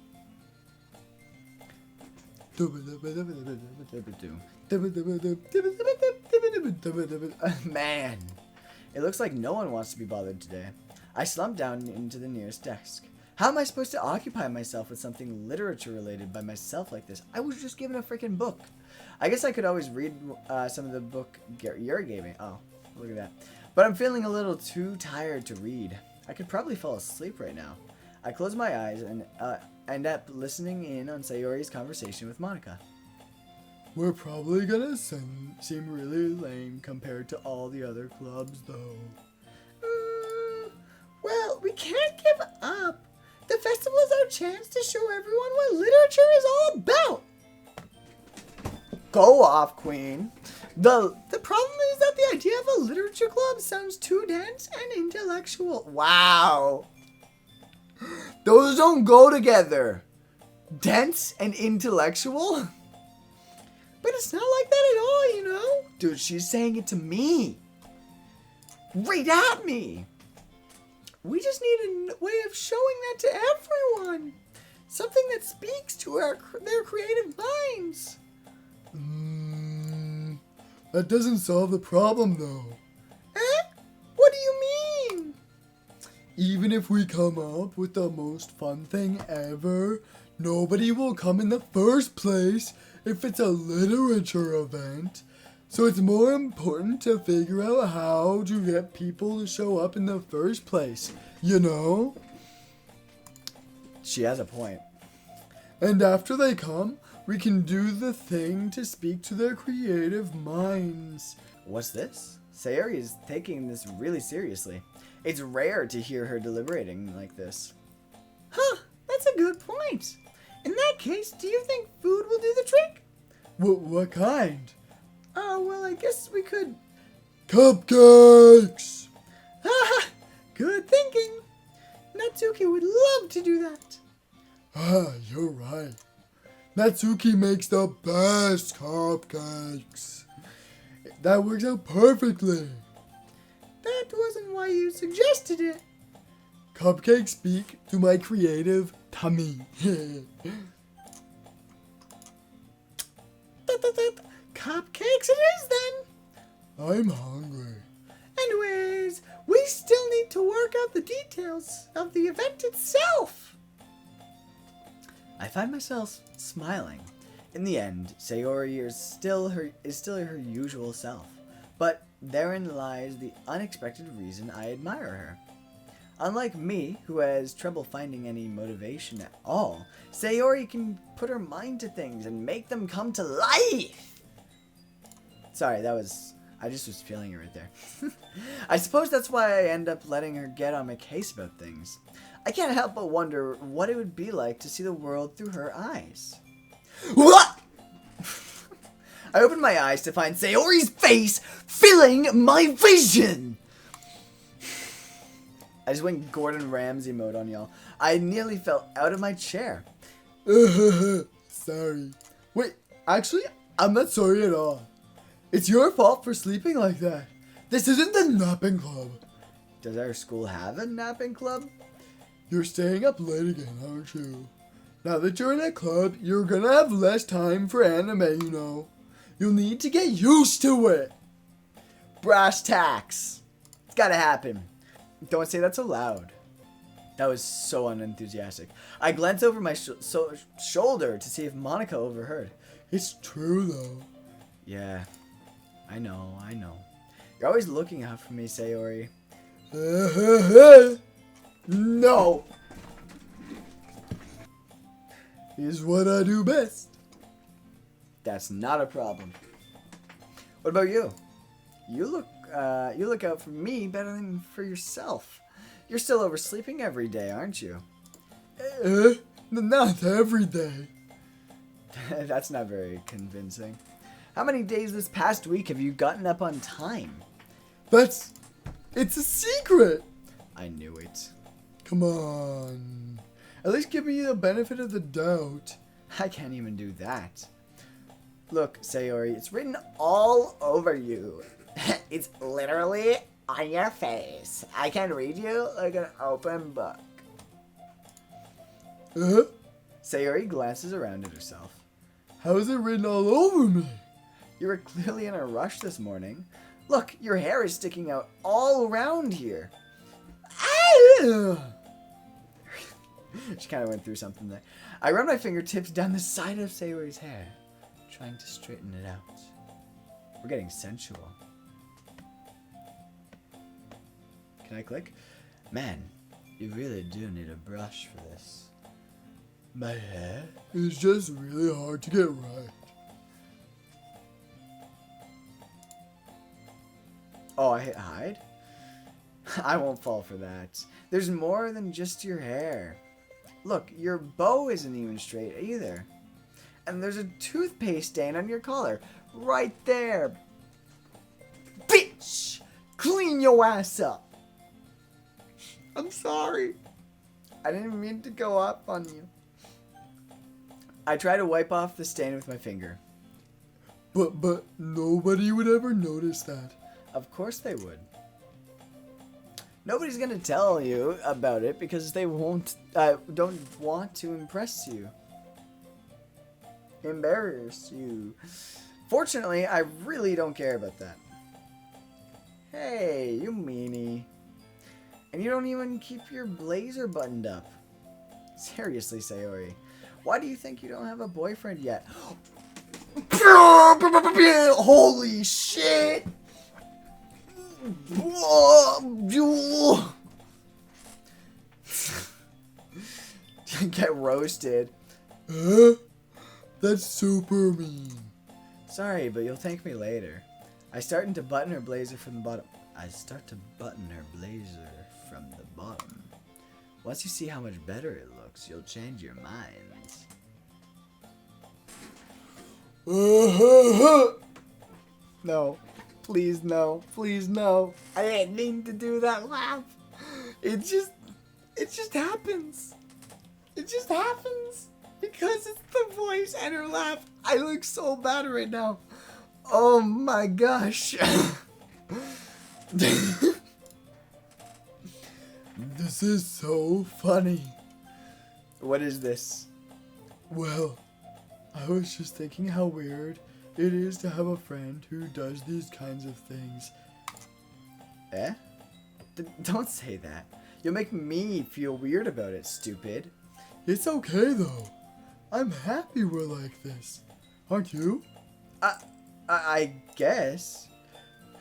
Speaker 1: Man, it looks like no one wants to be bothered today. I slumped down into the nearest desk. How am I supposed to occupy myself with something literature related by myself like this? I was just given a freaking book. I guess I could always read some of the book Yuri gave me. Oh, look at that. But I'm feeling a little too tired to read. I could probably fall asleep right now. I close my eyes and end up listening in on Sayori's conversation with Monica. We're probably gonna seem really lame compared to all the other clubs, though. Well, we can't give up. The festival is our chance to show everyone what literature is all about. Go off, Queen. The problem is that the idea of a literature club sounds too dense and intellectual. Wow. Those don't go together. Dense and intellectual? But it's not like that at all, you know? Dude, she's saying it to me. Right at me. We just need a way of showing that to everyone. Something that speaks to their creative minds. That doesn't solve the problem, though. Eh? What do you mean? Even if we come up with the most fun thing ever, nobody will come in the first place if it's a literature event. So it's more important to figure out how to get people to show up in the first place, you know? She has a point. And after they come, we can do the thing to speak to their creative minds. What's this? Sayori is taking this really seriously. It's rare to hear her deliberating like this. Huh, that's a good point. In that case, do you think food will do the trick? What kind? Oh, well, I guess we could... Cupcakes! Ah, good thinking. Natsuki would love to do that. Ah, you're right. Natsuki makes the best cupcakes. That works out perfectly. That wasn't why you suggested it. Cupcakes speak to my creative tummy. Cupcakes it is then. I'm hungry. Anyways, we still need to work out the details of the event itself. I find myself smiling. In the end, Sayori is still her usual self, but therein lies the unexpected reason I admire her. Unlike me, who has trouble finding any motivation at all, Sayori can put her mind to things and make them come to life. Sorry, I just was feeling it right there. I suppose that's why I end up letting her get on my case about things. I can't help but wonder what it would be like to see the world through her eyes. What? I opened my eyes to find Sayori's face filling my vision. I just went Gordon Ramsay mode on y'all. I nearly fell out of my chair. Sorry. Wait, actually, I'm not sorry at all. It's your fault for sleeping like that. This isn't the napping club. Does our school have a napping club? You're staying up late again, aren't you? Now that you're in a club, you're gonna have less time for anime, you know. You'll need to get used to it. Brass tacks. It's gotta happen. Don't say that so loud. That was so unenthusiastic. I glanced over my shoulder to see if Monica overheard. It's true, though. Yeah, I know. You're always looking out for me, Sayori. No! Is what I do best. That's not a problem. What about you? You look out for me better than for yourself. You're still oversleeping every day, aren't you? Not every day. That's not very convincing. How many days this past week have you gotten up on time? It's a secret. I knew it. Come on. At least give me the benefit of the doubt. I can't even do that. Look, Sayori, it's written all over you. It's literally on your face. I can read you like an open book. Sayori glances around at herself. How is it written all over me? You were clearly in a rush this morning. Look, your hair is sticking out all around here. She kind of went through something there. I run my fingertips down the side of Sayori's hair, trying to straighten it out. We're getting sensual. Can I click? Man, you really do need a brush for this. My hair is just really hard to get right. Oh, I hit hide? I won't fall for that. There's more than just your hair. Look, your bow isn't even straight either. And there's a toothpaste stain on your collar. Right there. Bitch! Clean your ass up. I'm sorry. I didn't mean to go up on you. I try to wipe off the stain with my finger. But nobody would ever notice that. Of course they would. Nobody's gonna tell you about it because they don't want to impress you. Embarrass you. Fortunately, I really don't care about that. Hey, you meanie. And you don't even keep your blazer buttoned up. Seriously, Sayori. Why do you think you don't have a boyfriend yet? Holy shit! Get roasted. That's super mean. Sorry, but you'll thank me later. I start to button her blazer from the bottom. Once you see how much better it looks, you'll change your minds. No. Please no. Please no. I didn't mean to do that laugh. It just happens. It just happens. Because it's the voice and her laugh. I look so bad right now. Oh my gosh. This is so funny. What is this? Well, I was just thinking how weird it is to have a friend who does these kinds of things. Eh? Don't say that. You'll make me feel weird about it, stupid. It's okay though. I'm happy we're like this. Aren't you? I guess.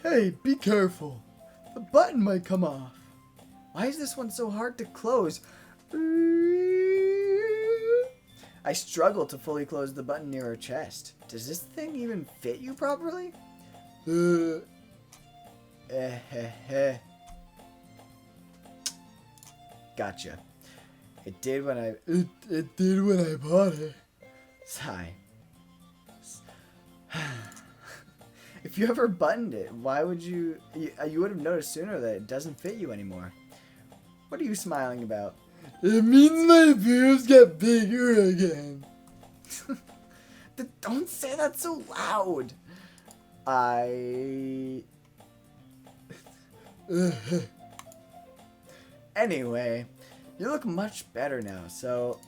Speaker 1: Hey, be careful. The button might come off. Why is this one so hard to close? I struggle to fully close the button near her chest. Does this thing even fit you properly? Gotcha. It did when I... It did when I bought it. Sigh. If you ever buttoned it, why would you would have noticed sooner that it doesn't fit you anymore. What are you smiling about? It means my boobs get bigger again. Don't say that so loud. Anyway, you look much better now, so,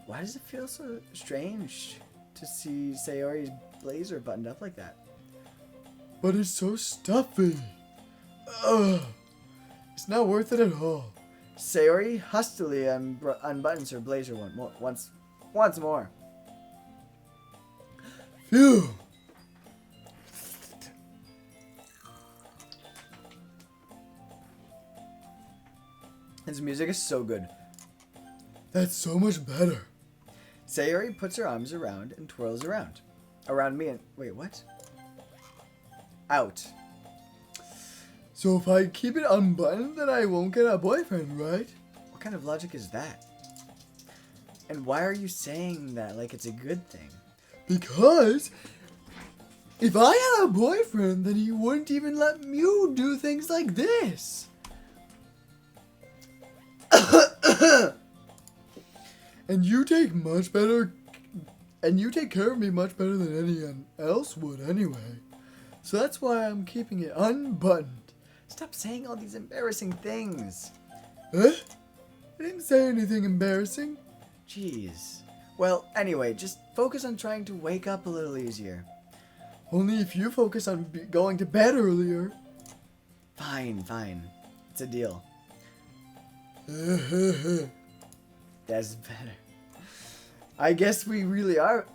Speaker 1: why does it feel so strange to see Sayori's blazer buttoned up like that?
Speaker 2: But it's so stuffy. Ugh. It's not worth it at all.
Speaker 1: Sayori hustily unbuttons her blazer once more.
Speaker 2: Phew.
Speaker 1: His music is so good.
Speaker 2: That's so much better.
Speaker 1: Sayori puts her arms around and twirls around. Around me and... Wait, what? Out.
Speaker 2: So if I keep it unbuttoned, then I won't get a boyfriend, right?
Speaker 1: What kind of logic is that? And why are you saying that like it's a good thing?
Speaker 2: Because if I had a boyfriend, then he wouldn't even let you do things like this. And you take care of me much better than anyone else would anyway. So that's why I'm keeping it unbuttoned.
Speaker 1: Stop saying all these embarrassing things.
Speaker 2: Eh? I didn't say anything embarrassing.
Speaker 1: Jeez. Well, anyway, just focus on trying to wake up a little easier.
Speaker 2: Only if you focus on going to bed earlier.
Speaker 1: Fine. It's a deal. That's better. I guess we really are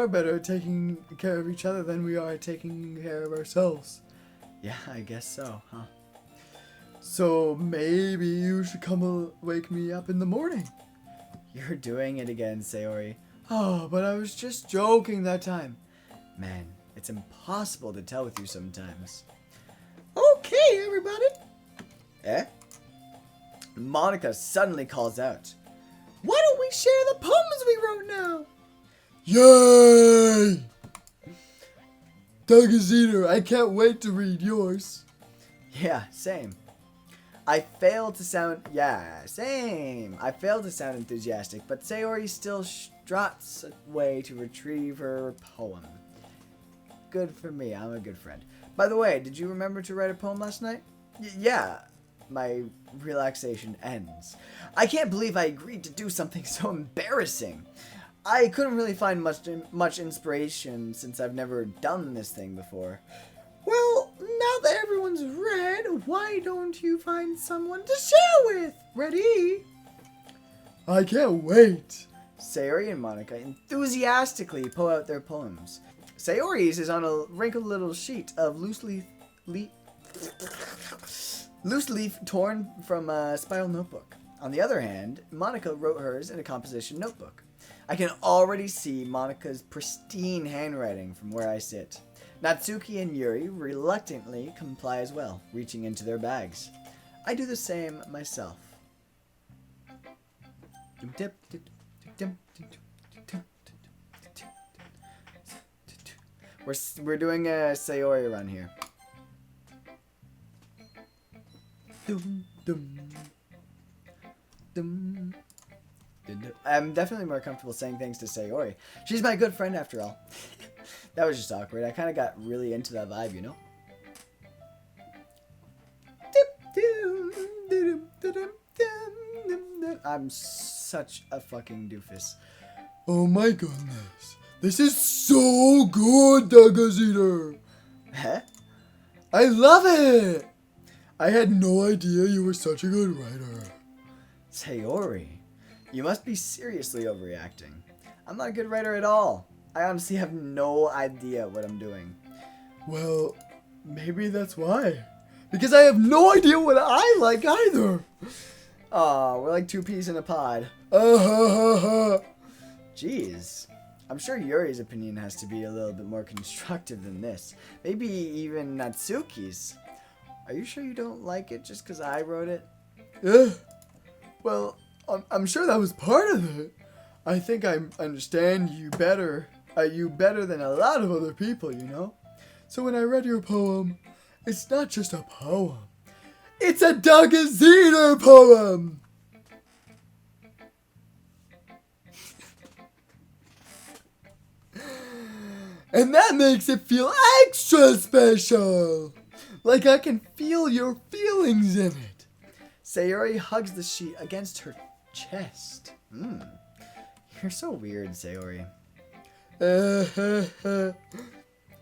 Speaker 2: better at taking care of each other than we are at taking care of ourselves.
Speaker 1: Yeah, I guess so, huh?
Speaker 2: So maybe you should come wake me up in the morning.
Speaker 1: You're doing it again, Sayori.
Speaker 2: Oh, but I was just joking that time.
Speaker 1: Man, it's impossible to tell with you sometimes.
Speaker 2: Okay, everybody.
Speaker 1: Eh? Monica suddenly calls out.
Speaker 2: Why don't we share the poems we wrote now? Yay! Doki, I can't wait to read yours.
Speaker 1: Yeah, same. I failed to sound enthusiastic, but Sayori still struts away to retrieve her poem. Good for me, I'm a good friend. By the way, did you remember to write a poem last night? Yeah, my relaxation ends. I can't believe I agreed to do something so embarrassing. I couldn't really find much inspiration since I've never done this thing before.
Speaker 2: Well, now that everyone's read, why don't you find someone to share with? Ready? I can't wait.
Speaker 1: Sayori and Monica enthusiastically pull out their poems. Sayori's is on a wrinkled little sheet of loose leaf torn from a spiral notebook. On the other hand, Monica wrote hers in a composition notebook. I can already see Monica's pristine handwriting from where I sit. Natsuki and Yuri reluctantly comply as well, reaching into their bags. I do the same myself. We're doing a Sayori run here. I'm definitely more comfortable saying things to Sayori. She's my good friend after all. That was just awkward. I kind of got really into that vibe, you know? I'm such a fucking doofus.
Speaker 2: Oh my goodness. This is so good, Doki.
Speaker 1: Huh?
Speaker 2: I love it. I had no idea you were such a good writer.
Speaker 1: Sayori, you must be seriously overreacting. I'm not a good writer at all. I honestly have no idea what I'm doing.
Speaker 2: Well, maybe that's why. Because I have no idea what I like either.
Speaker 1: Aw, we're like two peas in a pod. Jeez. I'm sure Yuri's opinion has to be a little bit more constructive than this. Maybe even Natsuki's. Are you sure you don't like it just because I wrote it?
Speaker 2: Yeah. Well, I'm sure that was part of it. I think I understand you better than a lot of other people, you know? So when I read your poem, it's not just a poem. It's a Doki poem! And that makes it feel extra special. Like I can feel your feelings in it.
Speaker 1: Sayori hugs the sheet against her chest. You're so weird, Sayori.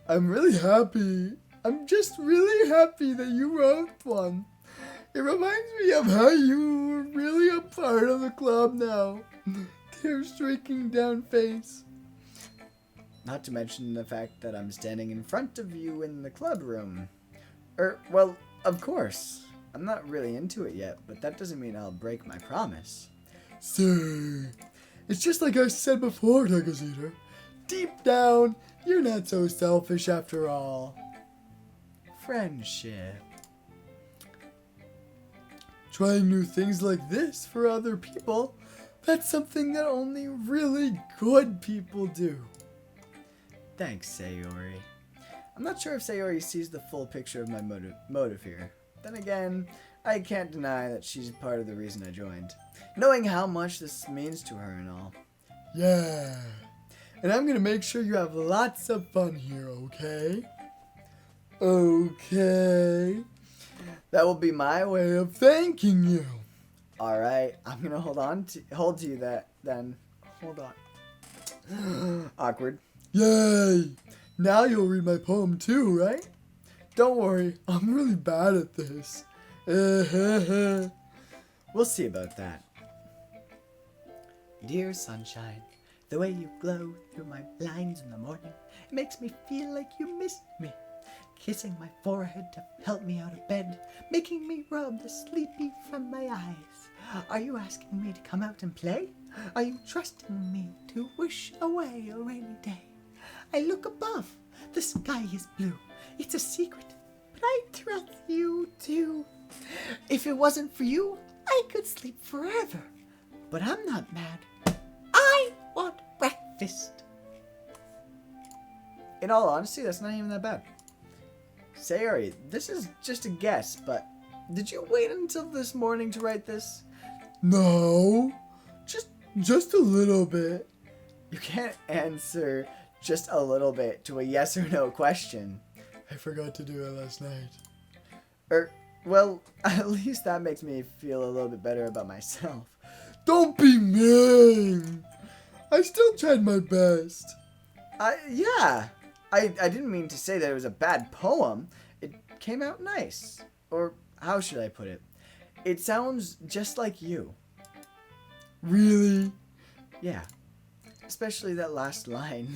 Speaker 2: I'm really happy. I'm just really happy that you wrote one. It reminds me of how you were really a part of the club now. Tears streaking down face.
Speaker 1: Not to mention the fact that I'm standing in front of you in the club room. Well, of course. I'm not really into it yet, but that doesn't mean I'll break my promise.
Speaker 2: Say, it's just like I said before, Doki. Deep down, you're not so selfish after all.
Speaker 1: Friendship.
Speaker 2: Trying new things like this for other people, that's something that only really good people do.
Speaker 1: Thanks, Sayori. I'm not sure if Sayori sees the full picture of my motive here. Then again, I can't deny that she's part of the reason I joined, knowing how much this means to her and all.
Speaker 2: Yeah, and I'm gonna make sure you have lots of fun here, okay? Okay. That will be my way of thanking you.
Speaker 1: Alright, I'm gonna hold to you that then. Hold on. Awkward.
Speaker 2: Yay! Now you'll read my poem too, right? Don't worry, I'm really bad at this.
Speaker 1: We'll see about that. Dear sunshine, the way you glow through my blinds in the morning, it makes me feel like you missed me. Kissing my forehead to help me out of bed, making me rub the sleepy from my eyes. Are you asking me to come out and play? Are you trusting me to wish away a rainy day? I look above, the sky is blue. It's a secret, but I trust you too. If it wasn't for you, I could sleep forever. But I'm not mad. I want breakfast. In all honesty, that's not even that bad. Sayori, this is just a guess, but did you wait until this morning to write this?
Speaker 2: No, just a little bit.
Speaker 1: You can't answer just a little bit to a yes or no question.
Speaker 2: I forgot to do it last night.
Speaker 1: Well, at least that makes me feel a little bit better about myself.
Speaker 2: Don't be mean. I still tried my best.
Speaker 1: Yeah. I didn't mean to say that it was a bad poem. It came out nice. Or how should I put it? It sounds just like you.
Speaker 2: Really?
Speaker 1: Yeah. Especially that last line.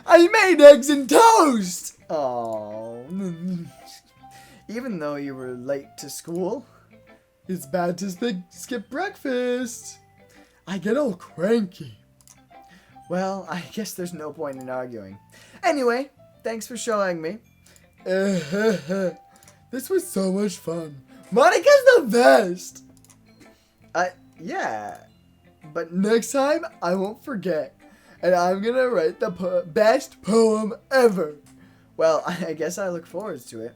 Speaker 2: I made eggs and toast!
Speaker 1: Oh. Even though you were late to school?
Speaker 2: It's bad to skip breakfast. I get all cranky.
Speaker 1: Well, I guess there's no point in arguing. Anyway, thanks for showing me.
Speaker 2: This was so much fun. Monica's the best!
Speaker 1: Yeah.
Speaker 2: But next time, I won't forget. And I'm gonna write the best poem ever.
Speaker 1: Well, I guess I look forward to it.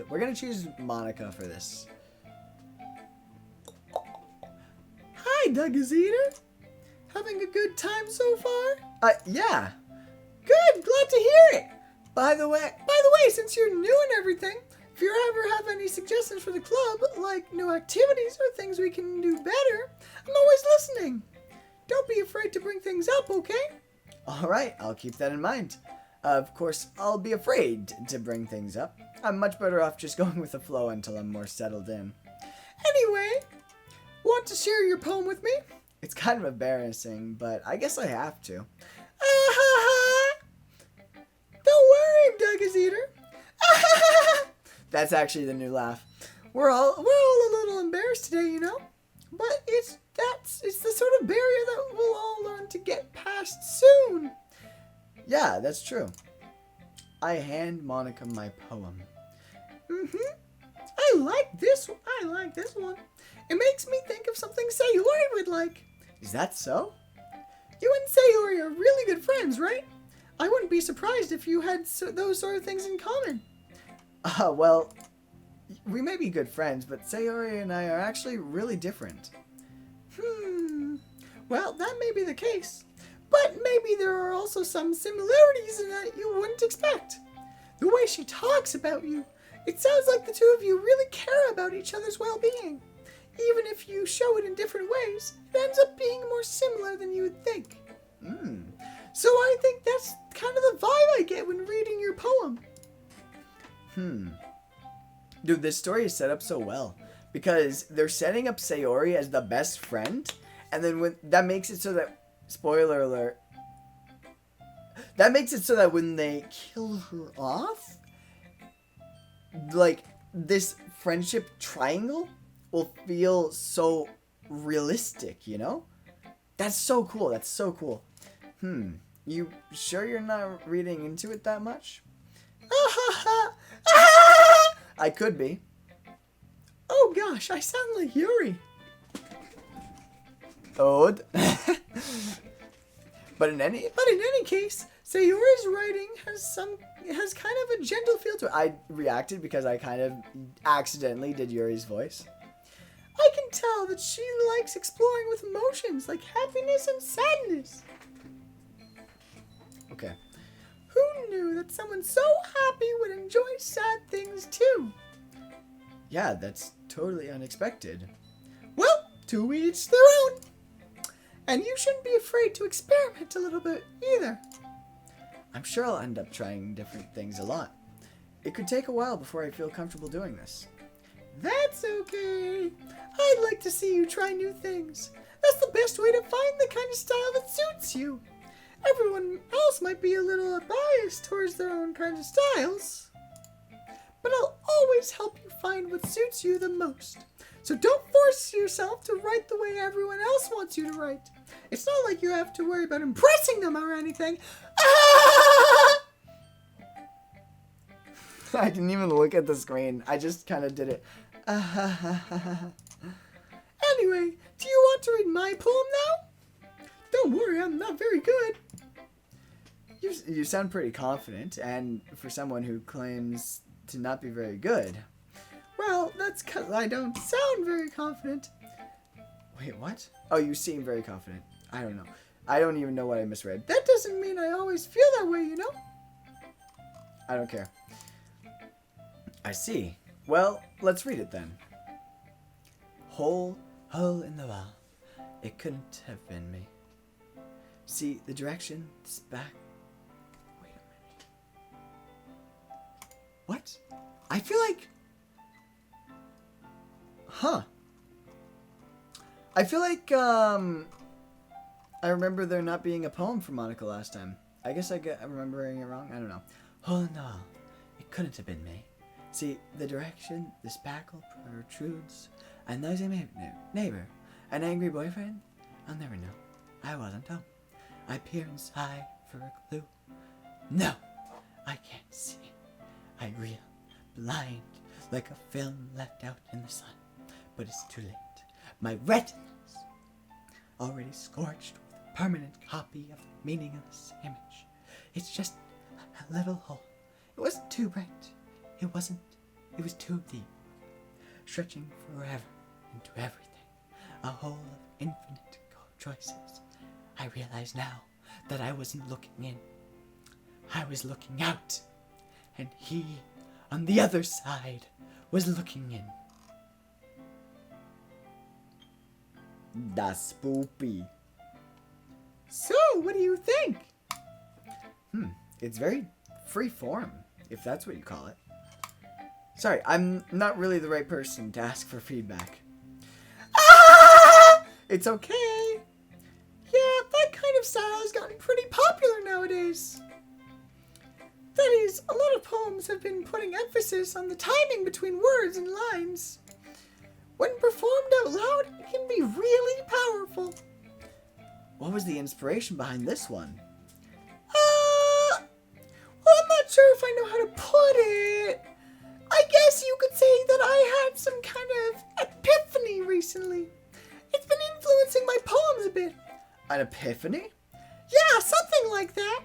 Speaker 1: We're gonna choose Monica for this.
Speaker 2: Hi, Doki. Having a good time so far?
Speaker 1: Yeah.
Speaker 2: Good, glad to hear it.
Speaker 1: By the way,
Speaker 2: Since you're new and everything, if you ever have any suggestions for the club, like new activities or things we can do better, I'm always listening. Don't be afraid to bring things up, okay?
Speaker 1: Alright, I'll keep that in mind. Of course, I'll be afraid to bring things up. I'm much better off just going with the flow until I'm more settled in.
Speaker 2: Anyway, want to share your poem with me?
Speaker 1: It's kind of embarrassing, but I guess I have to.
Speaker 2: Don't worry, Doki.
Speaker 1: That's actually the new laugh.
Speaker 2: We're all a little embarrassed today, you know? But it's the sort of barrier that we'll all learn to get past soon.
Speaker 1: Yeah, that's true. I hand Monica my poem.
Speaker 2: I like this one. It makes me think of something Sayori would like.
Speaker 1: Is that so?
Speaker 2: You and Sayori are really good friends, right? I wouldn't be surprised if you had those sort of things in common.
Speaker 1: Well, we may be good friends, but Sayori and I are actually really different.
Speaker 2: Well, that may be the case. But maybe there are also some similarities in that you wouldn't expect. The way she talks about you, it sounds like the two of you really care about each other's well-being. Even if you show it in different ways, it ends up being more similar than you would think. So I think that's kind of the vibe I get when reading your poem.
Speaker 1: Dude, this story is set up so well. Because they're setting up Sayori as the best friend. And then when that makes it so that... Spoiler alert. That makes it so that when they kill her off... like, this friendship triangle will feel so realistic, you know? That's so cool. That's so cool. You sure you're not reading into it that much? I could be.
Speaker 2: Oh gosh, I sound like Yuri.
Speaker 1: Ode. But in any
Speaker 2: case, Sayori's writing has kind of a gentle feel to it.
Speaker 1: I reacted because I kind of accidentally did Yuri's voice.
Speaker 2: I can tell that she likes exploring with emotions like happiness and sadness.
Speaker 1: Okay.
Speaker 2: Who knew that someone so happy would enjoy sad things too?
Speaker 1: Yeah, that's totally unexpected.
Speaker 2: Well, to each their own. And you shouldn't be afraid to experiment a little bit either.
Speaker 1: I'm sure I'll end up trying different things a lot. It could take a while before I feel comfortable doing this.
Speaker 2: That's okay. I'd like to see you try new things. That's the best way to find the kind of style that suits you. Everyone else might be a little biased towards their own kind of styles. But I'll always help you find what suits you the most. So don't force yourself to write the way everyone else wants you to write. It's not like you have to worry about impressing them or anything.
Speaker 1: I didn't even look at the screen. I just kind of did it.
Speaker 2: Anyway, do you want to read my poem now? Don't worry, I'm not very good.
Speaker 1: You sound pretty confident, and for someone who claims to not be very good.
Speaker 2: Well, that's because I don't sound very confident.
Speaker 1: Wait, what? Oh, you seem very confident. I don't know. I don't even know what I misread.
Speaker 2: That doesn't mean I always feel that way, you know?
Speaker 1: I don't care. I see. Well, let's read it then. Hole in the wall. It couldn't have been me. See, the direction, this back. Wait a minute. What? I feel like... I feel like, I remember there not being a poem for Monica last time. I guess I'm remembering it wrong. I don't know. Hole in the wall. It couldn't have been me. See, the direction, the spackle protrudes. A noisy neighbor. An angry boyfriend. I'll never know. I wasn't home. I peer inside for a clue. No, I can't see. I reel, blind, like a film left out in the sun. But it's too late. My retinas, already scorched with a permanent copy of the meaningless image. It's just a little hole. It wasn't too bright. It wasn't. It was too deep. Stretching forever into everything. A hole of infinite choices. I realize now that I wasn't looking in. I was looking out. And he, on the other side, was looking in. Das Poopy.
Speaker 2: So, what do you think?
Speaker 1: It's very free form, if that's what you call it. Sorry, I'm not really the right person to ask for feedback. It's okay.
Speaker 2: Yeah, that kind of style has gotten pretty popular nowadays. That is, a lot of poems have been putting emphasis on the timing between words and lines. When performed out loud, it can be really powerful.
Speaker 1: What was the inspiration behind this one?
Speaker 2: Well, I'm not sure if I know how to put it. I guess you could say that I had some kind of epiphany recently. It's been influencing my poems a bit.
Speaker 1: An epiphany?
Speaker 2: Yeah, something like that.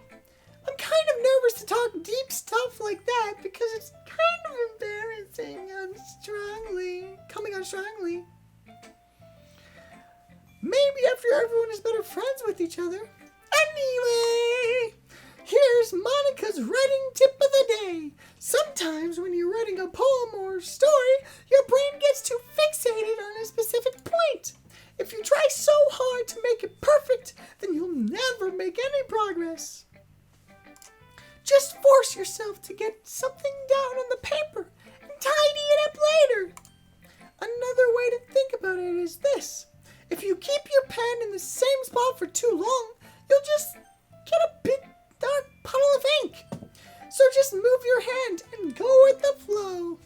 Speaker 2: I'm kind of nervous to talk deep stuff like that because it's kind of embarrassing coming on strongly. Maybe after everyone is better with each other. Anyway, here's Monica's writing tip of the day. Sometimes when you're writing a poem or story, your brain gets too fixated on a specific point. If you try so hard to make it perfect, then you'll never make any progress. Just force yourself to get something down on the paper and tidy it up later. Another way to think about it is this. If you keep your pen in the same spot for too long, you'll just get a big dark puddle of ink. So just move your hand and go with the flow.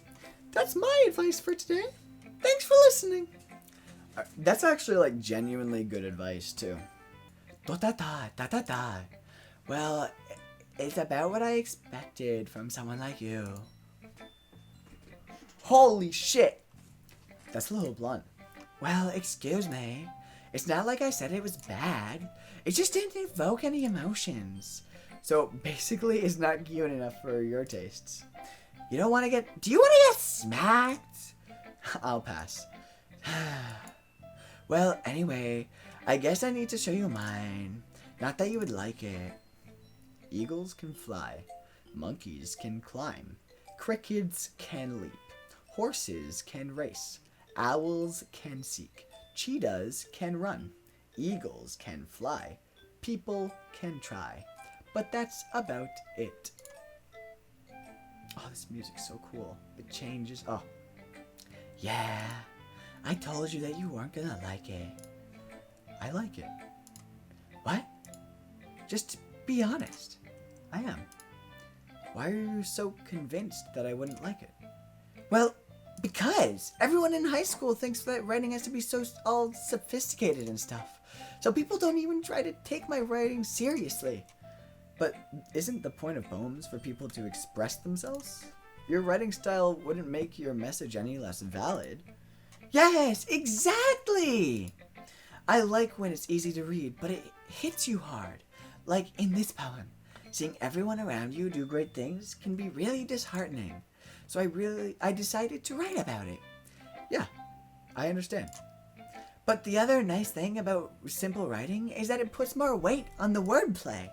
Speaker 2: That's my advice for today. Thanks for listening.
Speaker 1: That's actually like genuinely good advice too. Da-da-da. Well, it's about what I expected from someone like you. Holy shit! That's a little blunt. Well, excuse me. It's not like I said it was bad. It just didn't evoke any emotions. So basically, it's not cute enough for your tastes. You don't want to get... Do you want to get smacked? I'll pass. Well, anyway, I guess I need to show you mine. Not that you would like it. Eagles can fly. Monkeys can climb. Crickets can leap. Horses can race. Owls can seek. Cheetahs can run. Eagles can fly. People can try. But that's about it. Oh, this music's so cool. It changes. Oh. Yeah. I told you that you weren't gonna like it. I like it. What? Just be honest. I am. Why are you so convinced that I wouldn't like it? Well, because everyone in high school thinks that writing has to be so all sophisticated and stuff. So people don't even try to take my writing seriously. But isn't the point of poems for people to express themselves? Your writing style wouldn't make your message any less valid. Yes, exactly! I like when it's easy to read, but it hits you hard. Like in this poem. Seeing everyone around you do great things can be really disheartening. So I decided to write about it. Yeah, I understand. But the other nice thing about simple writing is that it puts more weight on the wordplay.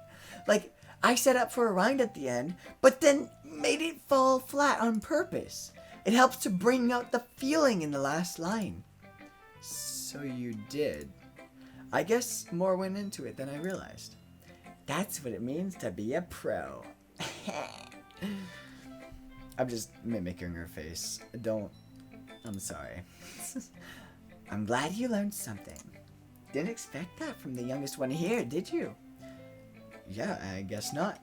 Speaker 1: Like, I set up for a rhyme at the end, but then made it fall flat on purpose. It helps to bring out the feeling in the last line. So you did. I guess more went into it than I realized. That's what it means to be a pro. I'm just mimicking her face. I'm sorry. I'm glad you learned something. Didn't expect that from the youngest one here, did you? Yeah, I guess not.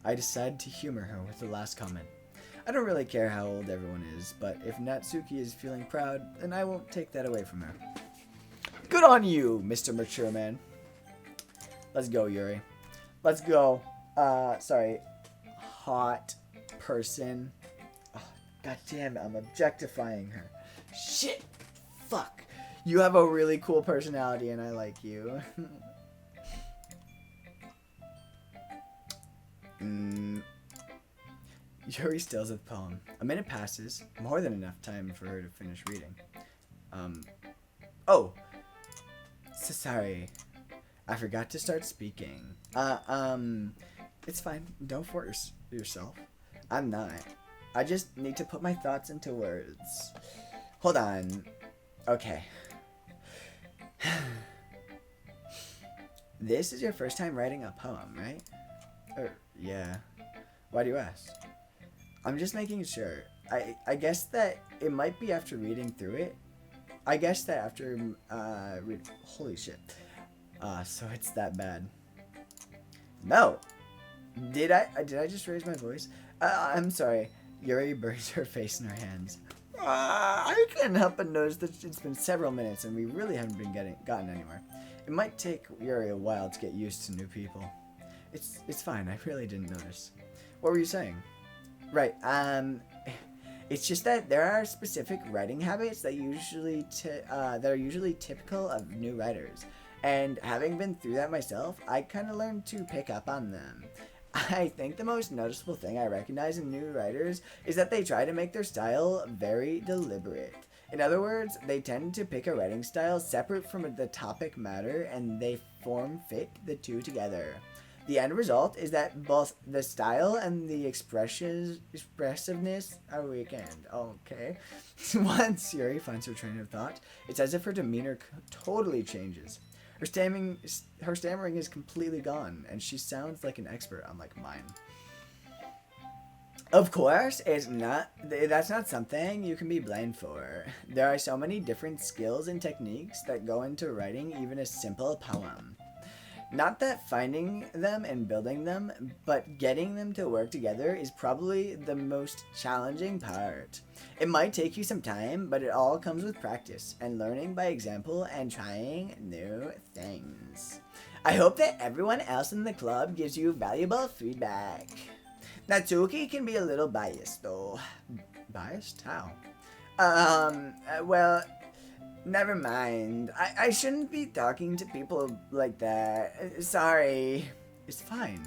Speaker 1: I decided to humor her with the last comment. I don't really care how old everyone is, but if Natsuki is feeling proud, then I won't take that away from her. Good on you, Mr. Mature Man. Let's go, Yuri. Let's go. Hot person. Oh, God damn it, I'm objectifying her. Shit. Fuck. You have a really cool personality and I like you. Yuri stills with the poem. A minute passes, more than enough time for her to finish reading. Oh. So sorry. I forgot to start speaking. It's fine. Don't force yourself. I'm not. I just need to put my thoughts into words. Hold on. Okay. This is your first time writing a poem, right? Yeah. Why do you ask? I'm just making sure. I guess that it might be after reading through it. I guess that after holy shit. So it's that bad. No. Did I just raise my voice? I'm sorry. Yuri buries her face in her hands. I couldn't help but notice that it's been several minutes and we really haven't been gotten anywhere. It might take Yuri a while to get used to new people. It's fine. I really didn't notice. What were you saying? Right. It's just that there are specific writing habits that are usually typical of new writers. And having been through that myself, I kind of learned to pick up on them. I think the most noticeable thing I recognize in new writers is that they try to make their style very deliberate. In other words, they tend to pick a writing style separate from the topic matter and they form fit the two together. The end result is that both the style and the expressiveness are weakened. Okay. Once Yuri finds her train of thought, it's as if her demeanor totally changes. Her stammering is completely gone, and she sounds like an expert, unlike mine. Of course, that's not something you can be blamed for. There are so many different skills and techniques that go into writing even a simple poem. Not that finding them and building them, but getting them to work together is probably the most challenging part. It might take you some time, but it all comes with practice and learning by example and trying new things. I hope that everyone else in the club gives you valuable feedback. Natsuki can be a little biased, though. Biased? How? Well, never mind. I shouldn't be talking to people like that. Sorry. It's fine.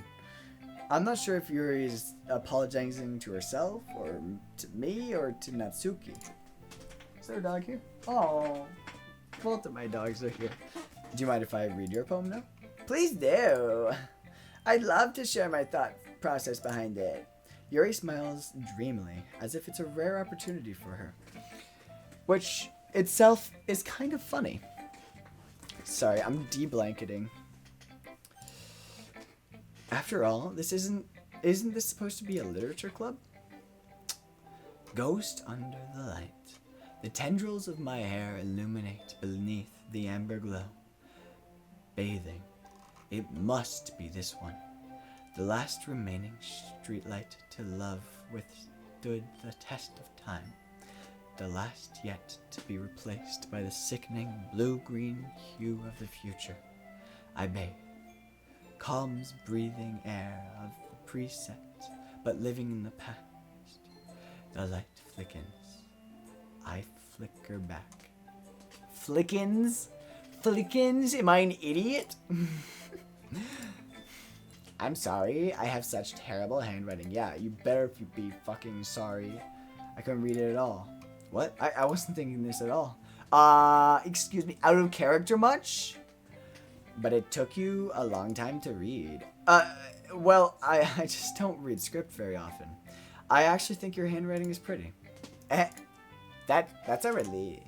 Speaker 1: I'm not sure if Yuri is apologizing to herself, or to me, or to Natsuki. Is there a dog here? Oh, both of my dogs are here. Do you mind if I read your poem now? Please do. I'd love to share my thought process behind it. Yuri smiles dreamily, as if it's a rare opportunity for her. Which itself is kind of funny. Sorry, I'm de-blanketing. After all, isn't this supposed to be a literature club? Ghost under the light. The tendrils of my hair illuminate beneath the amber glow. Bathing. It must be this one. The last remaining streetlight to love withstood the test of time. The last yet to be replaced by the sickening blue-green hue of the future. I bathe. Calm's breathing air of the preset, but living in the past. The light flickens. I flicker back. Flickens? Flickens? Am I an idiot? I'm sorry, I have such terrible handwriting. Yeah, you better be fucking sorry. I couldn't read it at all. What? I wasn't thinking this at all. Excuse me, out of character much? But it took you a long time to read. Well, I just don't read script very often. I actually think your handwriting is pretty. That's a relief.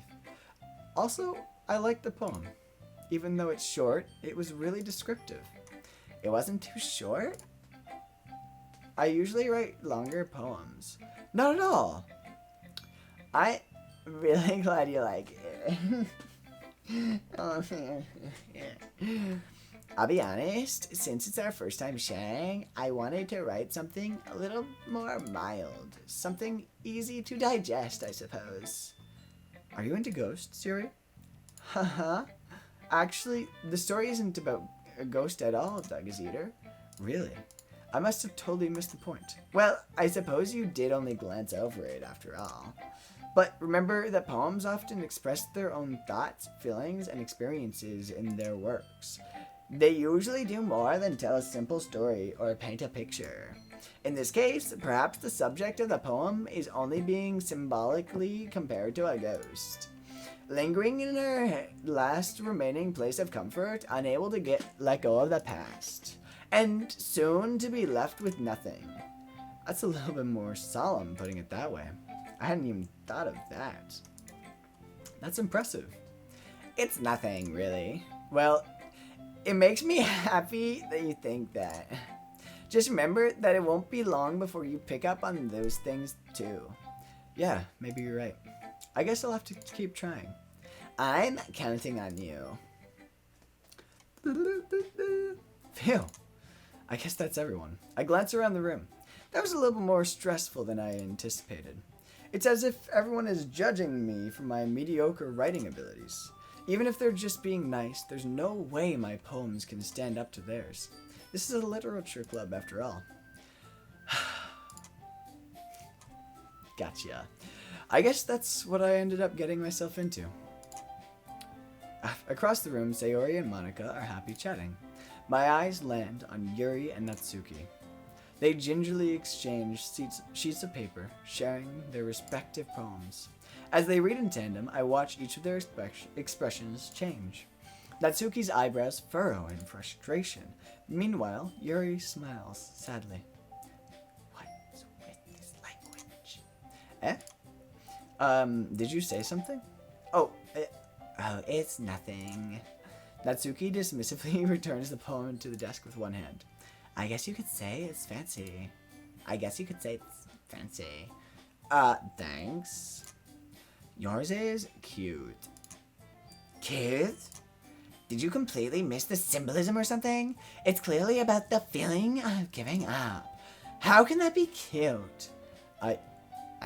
Speaker 1: Also, I like the poem. Even though it's short, it was really descriptive. It wasn't too short? I usually write longer poems. Not at all. I'm really glad you like it. I'll be honest, since it's our first time sharing, I wanted to write something a little more mild. Something easy to digest, I suppose. Are you into ghosts, Yuri? Haha. Actually, the story isn't about a ghost at all, Doug's Eater. Really? I must have totally missed the point. Well, I suppose you did only glance over it after all. But remember that poems often express their own thoughts, feelings, and experiences in their works. They usually do more than tell a simple story or paint a picture. In this case, perhaps the subject of the poem is only being symbolically compared to a ghost. Lingering in her last remaining place of comfort, unable to let go of the past, and soon to be left with nothing. That's a little bit more solemn, putting it that way. I hadn't even thought of that. That's impressive. It's nothing, really. Well, it makes me happy that you think that. Just remember that it won't be long before you pick up on those things, too. Yeah, maybe you're right. I guess I'll have to keep trying. I'm counting on you. Phew. I guess that's everyone. I glance around the room. That was a little more stressful than I anticipated. It's as if everyone is judging me for my mediocre writing abilities. Even if they're just being nice, there's no way my poems can stand up to theirs. This is a literature club after all. Gotcha. I guess that's what I ended up getting myself into. Across the room, Sayori and Monica are happy chatting. My eyes land on Yuri and Natsuki. They gingerly exchange sheets of paper, sharing their respective poems. As they read in tandem, I watch each of their expressions change. Natsuki's eyebrows furrow in frustration. Meanwhile, Yuri smiles sadly. What's with this language? Did you say something? Oh, it's nothing. Natsuki dismissively returns the poem to the desk with one hand. I guess you could say it's fancy. Thanks. Yours is cute. Cute? Did you completely miss the symbolism or something? It's clearly about the feeling of giving up. How can that be cute? I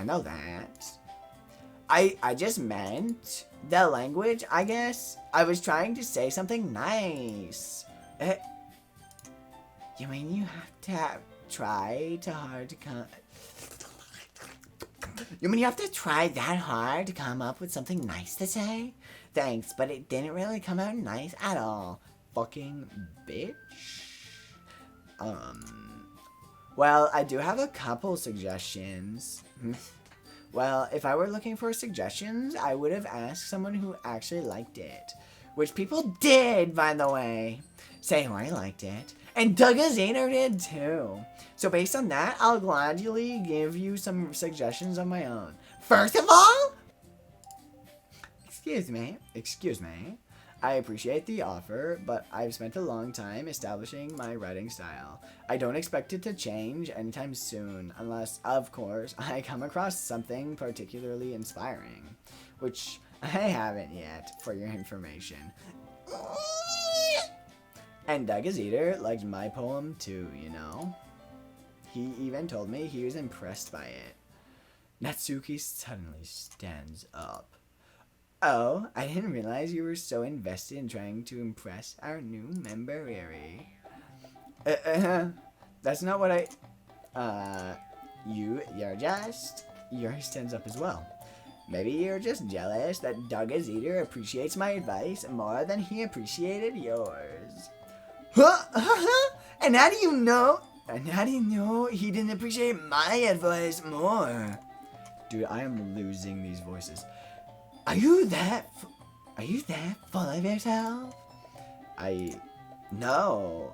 Speaker 1: know that. I just meant the language, I guess. I was trying to say something nice. You mean you have to try that hard to come up with something nice to say? Thanks, but it didn't really come out nice at all. Fucking bitch. Well, I do have a couple suggestions. Well, if I were looking for suggestions, I would have asked someone who actually liked it. Which people did, by the way. Sayori liked it. And Dougazino did too. So based on that, I'll gladly give you some suggestions of my own. First of all... Excuse me. I appreciate the offer, but I've spent a long time establishing my writing style. I don't expect it to change anytime soon, unless, of course, I come across something particularly inspiring. Which I haven't yet, for your information. And Doug is Eater liked my poem too, you know? He even told me he was impressed by it. Natsuki suddenly stands up. Oh, I didn't realize you were so invested in trying to impress our new member, Riri. That's not what Yuri stands up as well. Maybe you're just jealous that Doug is Eater appreciates my advice more than he appreciated yours. And how do you know he didn't appreciate my advice more? Dude, I am losing these voices. Are you that full of yourself? No.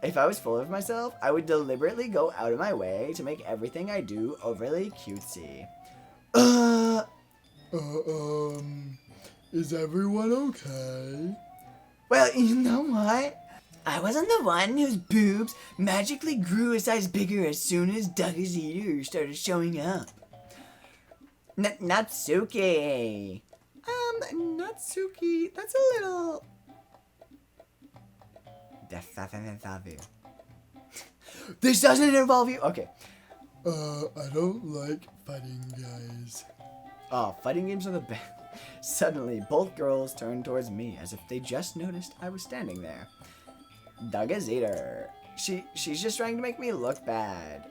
Speaker 1: If I was full of myself, I would deliberately go out of my way to make everything I do overly cutesy.
Speaker 2: Is everyone okay?
Speaker 1: Well, you know what? I wasn't the one whose boobs magically grew a size bigger as soon as Doug's Eater started showing up. Natsuki. Natsuki, that's a little... This doesn't involve you? Okay.
Speaker 2: I don't like fighting guys.
Speaker 1: Oh, fighting games are the best. Suddenly, both girls turned towards me as if they just noticed I was standing there. Doug's Eater. She's just trying to make me look bad.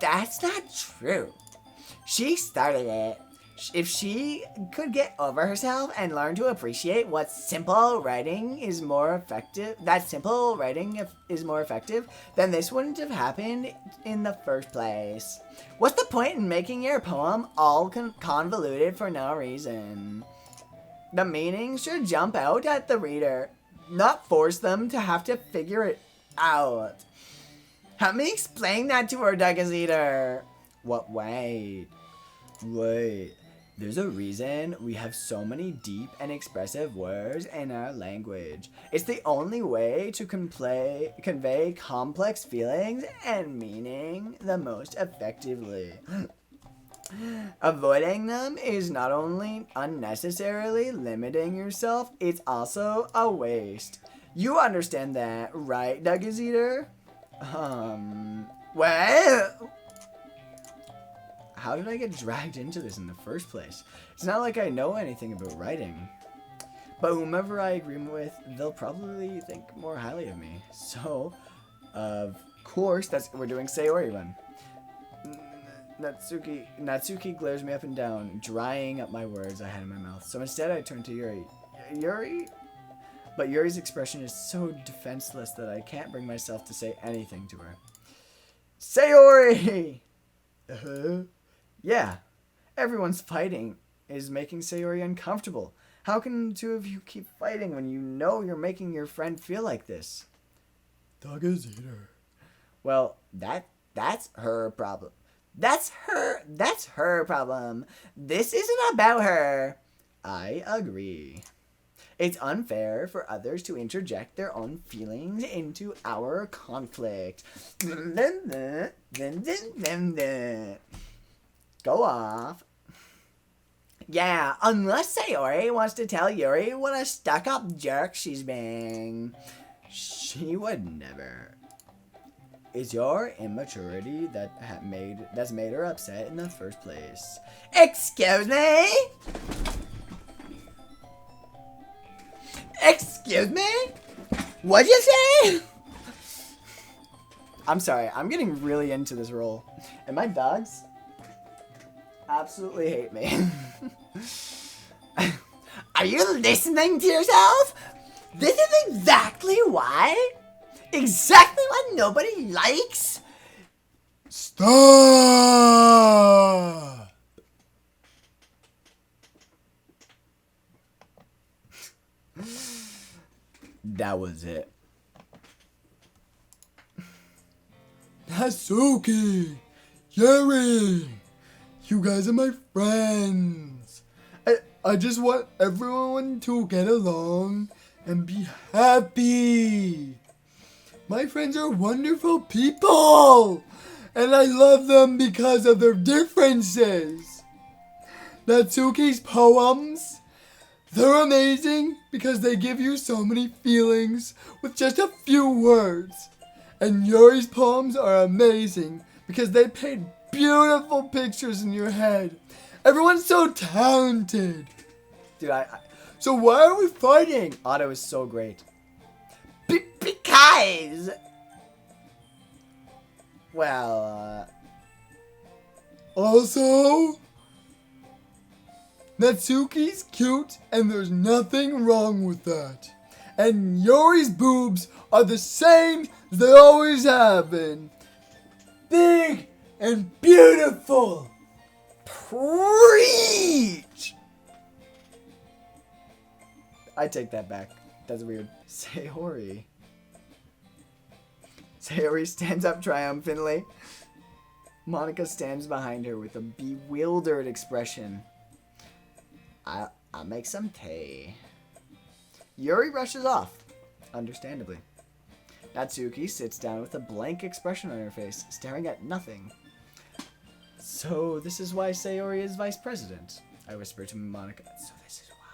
Speaker 1: That's not true. She started it. If she could get over herself and learn to appreciate what simple writing is more effective, then this wouldn't have happened in the first place. What's the point in making your poem all convoluted for no reason? The meaning should jump out at the reader, not force them to have to figure it out. Help me explain that to her, Doug's Eater. What? Wait. There's a reason we have so many deep and expressive words in our language. It's the only way to convey complex feelings and meaning the most effectively. Avoiding them is not only unnecessarily limiting yourself, it's also a waste. You understand that, right, Doug's Eater? Well... How did I get dragged into this in the first place? It's not like I know anything about writing. But whomever I agree with, they'll probably think more highly of me. So, of course, we're doing Sayori Run. Natsuki glares me up and down, drying up my words I had in my mouth. So instead I turn to Yuri. Yuri? But Yuri's expression is so defenseless that I can't bring myself to say anything to her. Sayori! Yeah, everyone's fighting. is making Sayori uncomfortable. How can the two of you keep fighting when you know you're making your friend feel like this?
Speaker 2: Daga's eater.
Speaker 1: Well, that's her problem. That's her problem. This isn't about her. I agree. It's unfair for others to interject their own feelings into our conflict. Go off. Yeah, unless Sayori wants to tell Yuri what a stuck-up jerk she's being. She would never. It's your immaturity that's made her upset in the first place. Excuse me? Excuse me? What'd you say? I'm sorry, I'm getting really into this role. And my dogs absolutely hate me. Are you listening to yourself? This is exactly why? Exactly what nobody likes?
Speaker 2: Stop!
Speaker 1: That was it.
Speaker 2: Natsuki! Yuri! You guys are my friends. I just want everyone to get along and be happy. My friends are wonderful people, and I love them because of their differences. Natsuki's poems, they're amazing because they give you so many feelings with just a few words. And Yuri's poems are amazing because they paint beautiful pictures in your head. Everyone's so talented.
Speaker 1: Dude,
Speaker 2: So why are we fighting?
Speaker 1: Otto is so great. Because... Well,
Speaker 2: Also, Natsuki's cute and there's nothing wrong with that. And Yuri's boobs are the same as they always have been. Big and beautiful.
Speaker 1: Preach! I take that back. That's weird. Sayori. Sayori stands up triumphantly. Monica stands behind her with a bewildered expression. I'll make some tea. Yuri rushes off, understandably. Natsuki sits down with a blank expression on her face, staring at nothing. So this is why Sayori is vice president, I whisper to Monica. So this is why.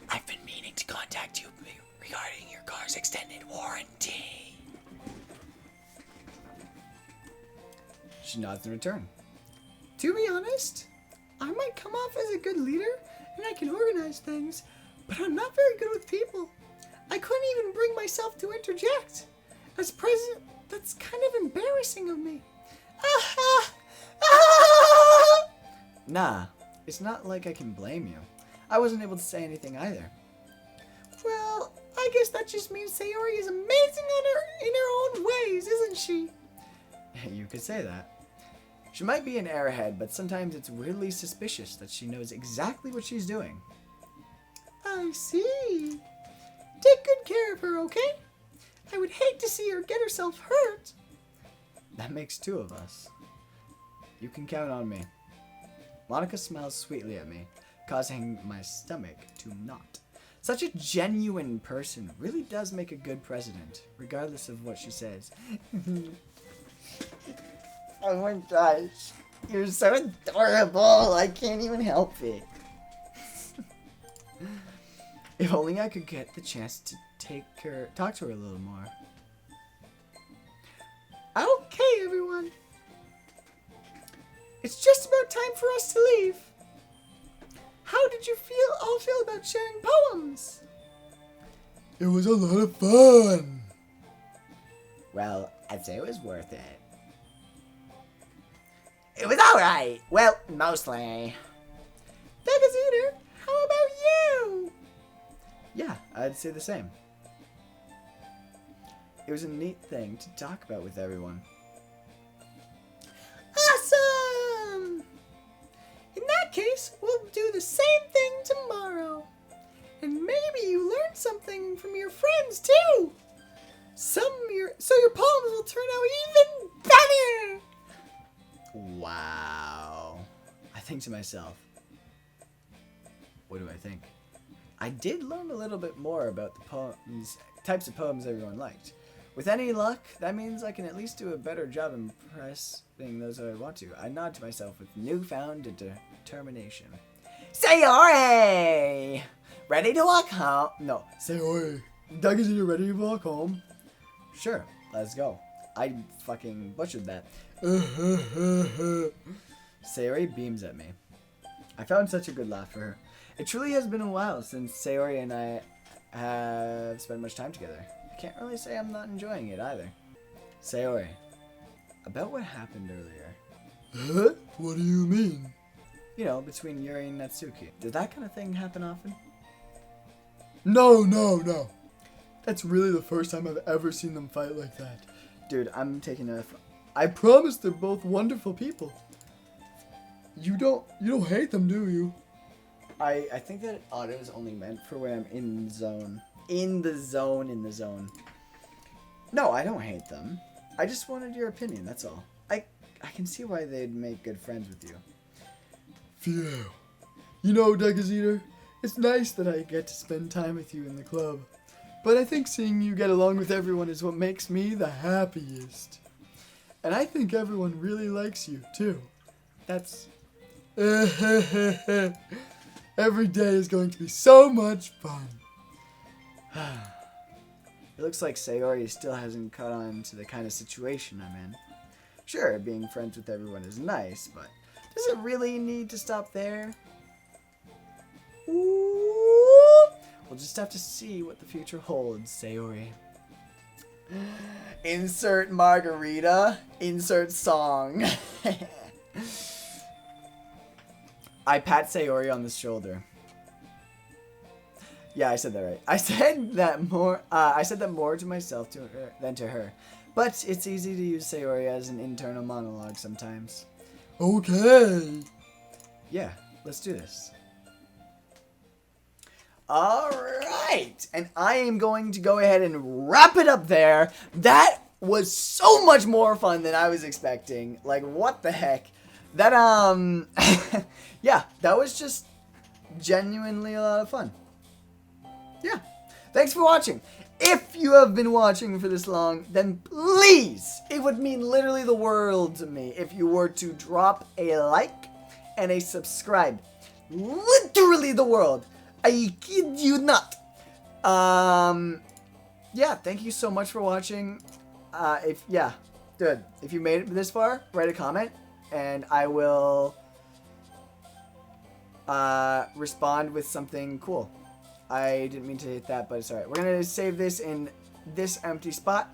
Speaker 1: I've been meaning to contact you regarding your car's extended warranty. She nods in return. To be honest, I might come off as a good leader and I can organize things, but I'm not very good with people. I couldn't even bring myself to interject. As president, that's kind of embarrassing of me. Nah, it's not like I can blame you. I wasn't able to say anything either. Well, I guess that just means Sayori is amazing in her own ways, isn't she? You could say that. She might be an airhead, but sometimes it's weirdly suspicious that she knows exactly what she's doing. I see. Take good care of her, okay? I would hate to see her get herself hurt. That makes two of us. You can count on me. Monica smiles sweetly at me, causing my stomach to knot. Such a genuine person really does make a good president, regardless of what she says. Oh my gosh. You're so adorable. I can't even help it. If only I could get the chance to talk to her a little more. Okay, everyone. It's just about time for us to leave. How did you all feel about sharing poems?
Speaker 2: It was a lot of fun.
Speaker 1: Well, I'd say it was worth it. It was alright. Well, mostly. Vegas Eater, how about you? Yeah, I'd say the same. It was a neat thing to talk about with everyone. tomorrow. And maybe you learned something from your friends too. So your poems will turn out even better. Wow. I think to myself, what do I think? I did learn a little bit more about the types of poems everyone liked. With any luck, that means I can at least do a better job impressing those I want to. I nod to myself with newfound determination. Sayori! Ready to walk home? No.
Speaker 2: Sayori, Doug, is you ready to walk home?
Speaker 1: Sure, let's go. I fucking butchered that. Sayori beams at me. I found such a good laugh for her. It truly has been a while since Sayori and I have spent much time together. I can't really say I'm not enjoying it either. Sayori, about what happened earlier.
Speaker 2: Huh? What do you mean?
Speaker 1: You know, between Yuri and Natsuki. Did that kind of thing happen often?
Speaker 2: No. That's really the first time I've ever seen them fight like that.
Speaker 1: Dude, I'm taking a...
Speaker 2: I promise they're both wonderful people. You don't hate them, do you?
Speaker 1: I think that auto is only meant for when I'm in the zone. In the zone. No, I don't hate them. I just wanted your opinion, that's all. I can see why they'd make good friends with you.
Speaker 2: Phew. You know, Degazeder, it's nice that I get to spend time with you in the club. But I think seeing you get along with everyone is what makes me the happiest. And I think everyone really likes you, too. That's... Every day is going to be so much fun.
Speaker 1: It looks like Sayori still hasn't caught on to the kind of situation I'm in. Sure, being friends with everyone is nice, but does it really need to stop there? Ooh. We'll just have to see what the future holds, Sayori. Insert margarita, insert song. I pat Sayori on the shoulder. Yeah, I said that right. I said that more to myself than to her. But it's easy to use Sayori as an internal monologue sometimes.
Speaker 2: Okay.
Speaker 1: Yeah, let's do this. Alright, and I am going to go ahead and wrap it up there. That was so much more fun than I was expecting. Like, what the heck? That, yeah, that was just genuinely a lot of fun. Yeah, thanks for watching. If you have been watching for this long, then please, it would mean literally the world to me if you were to drop a like and a subscribe. Literally the world. I kid you not. Yeah, thank you so much for watching. If you made it this far, write a comment, and I will respond with something cool. I didn't mean to hit that, but it's alright. We're gonna save this in this empty spot,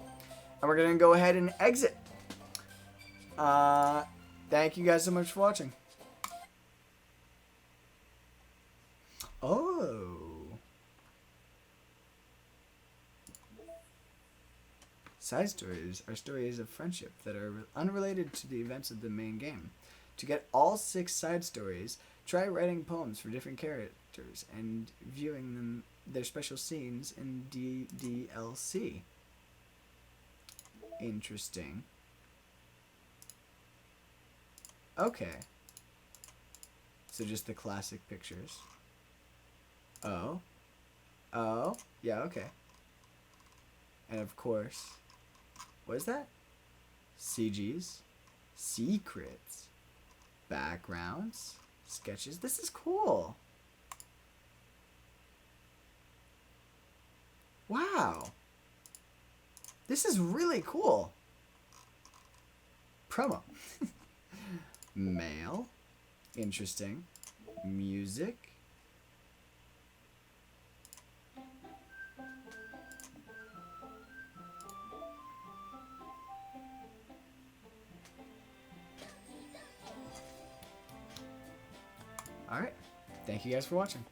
Speaker 1: and we're gonna go ahead and exit. Thank you guys so much for watching. Oh. Side stories are stories of friendship that are unrelated to the events of the main game. To get all 6 side stories, try writing poems for different characters and viewing their special scenes in DLC. Interesting. Okay. So just the classic pictures. Oh. Yeah, okay. And of course, what is that? CGs, secrets, backgrounds, sketches. This is cool. Wow. This is really cool. Promo. Mail. Interesting. Music. Alright. Thank you guys for watching.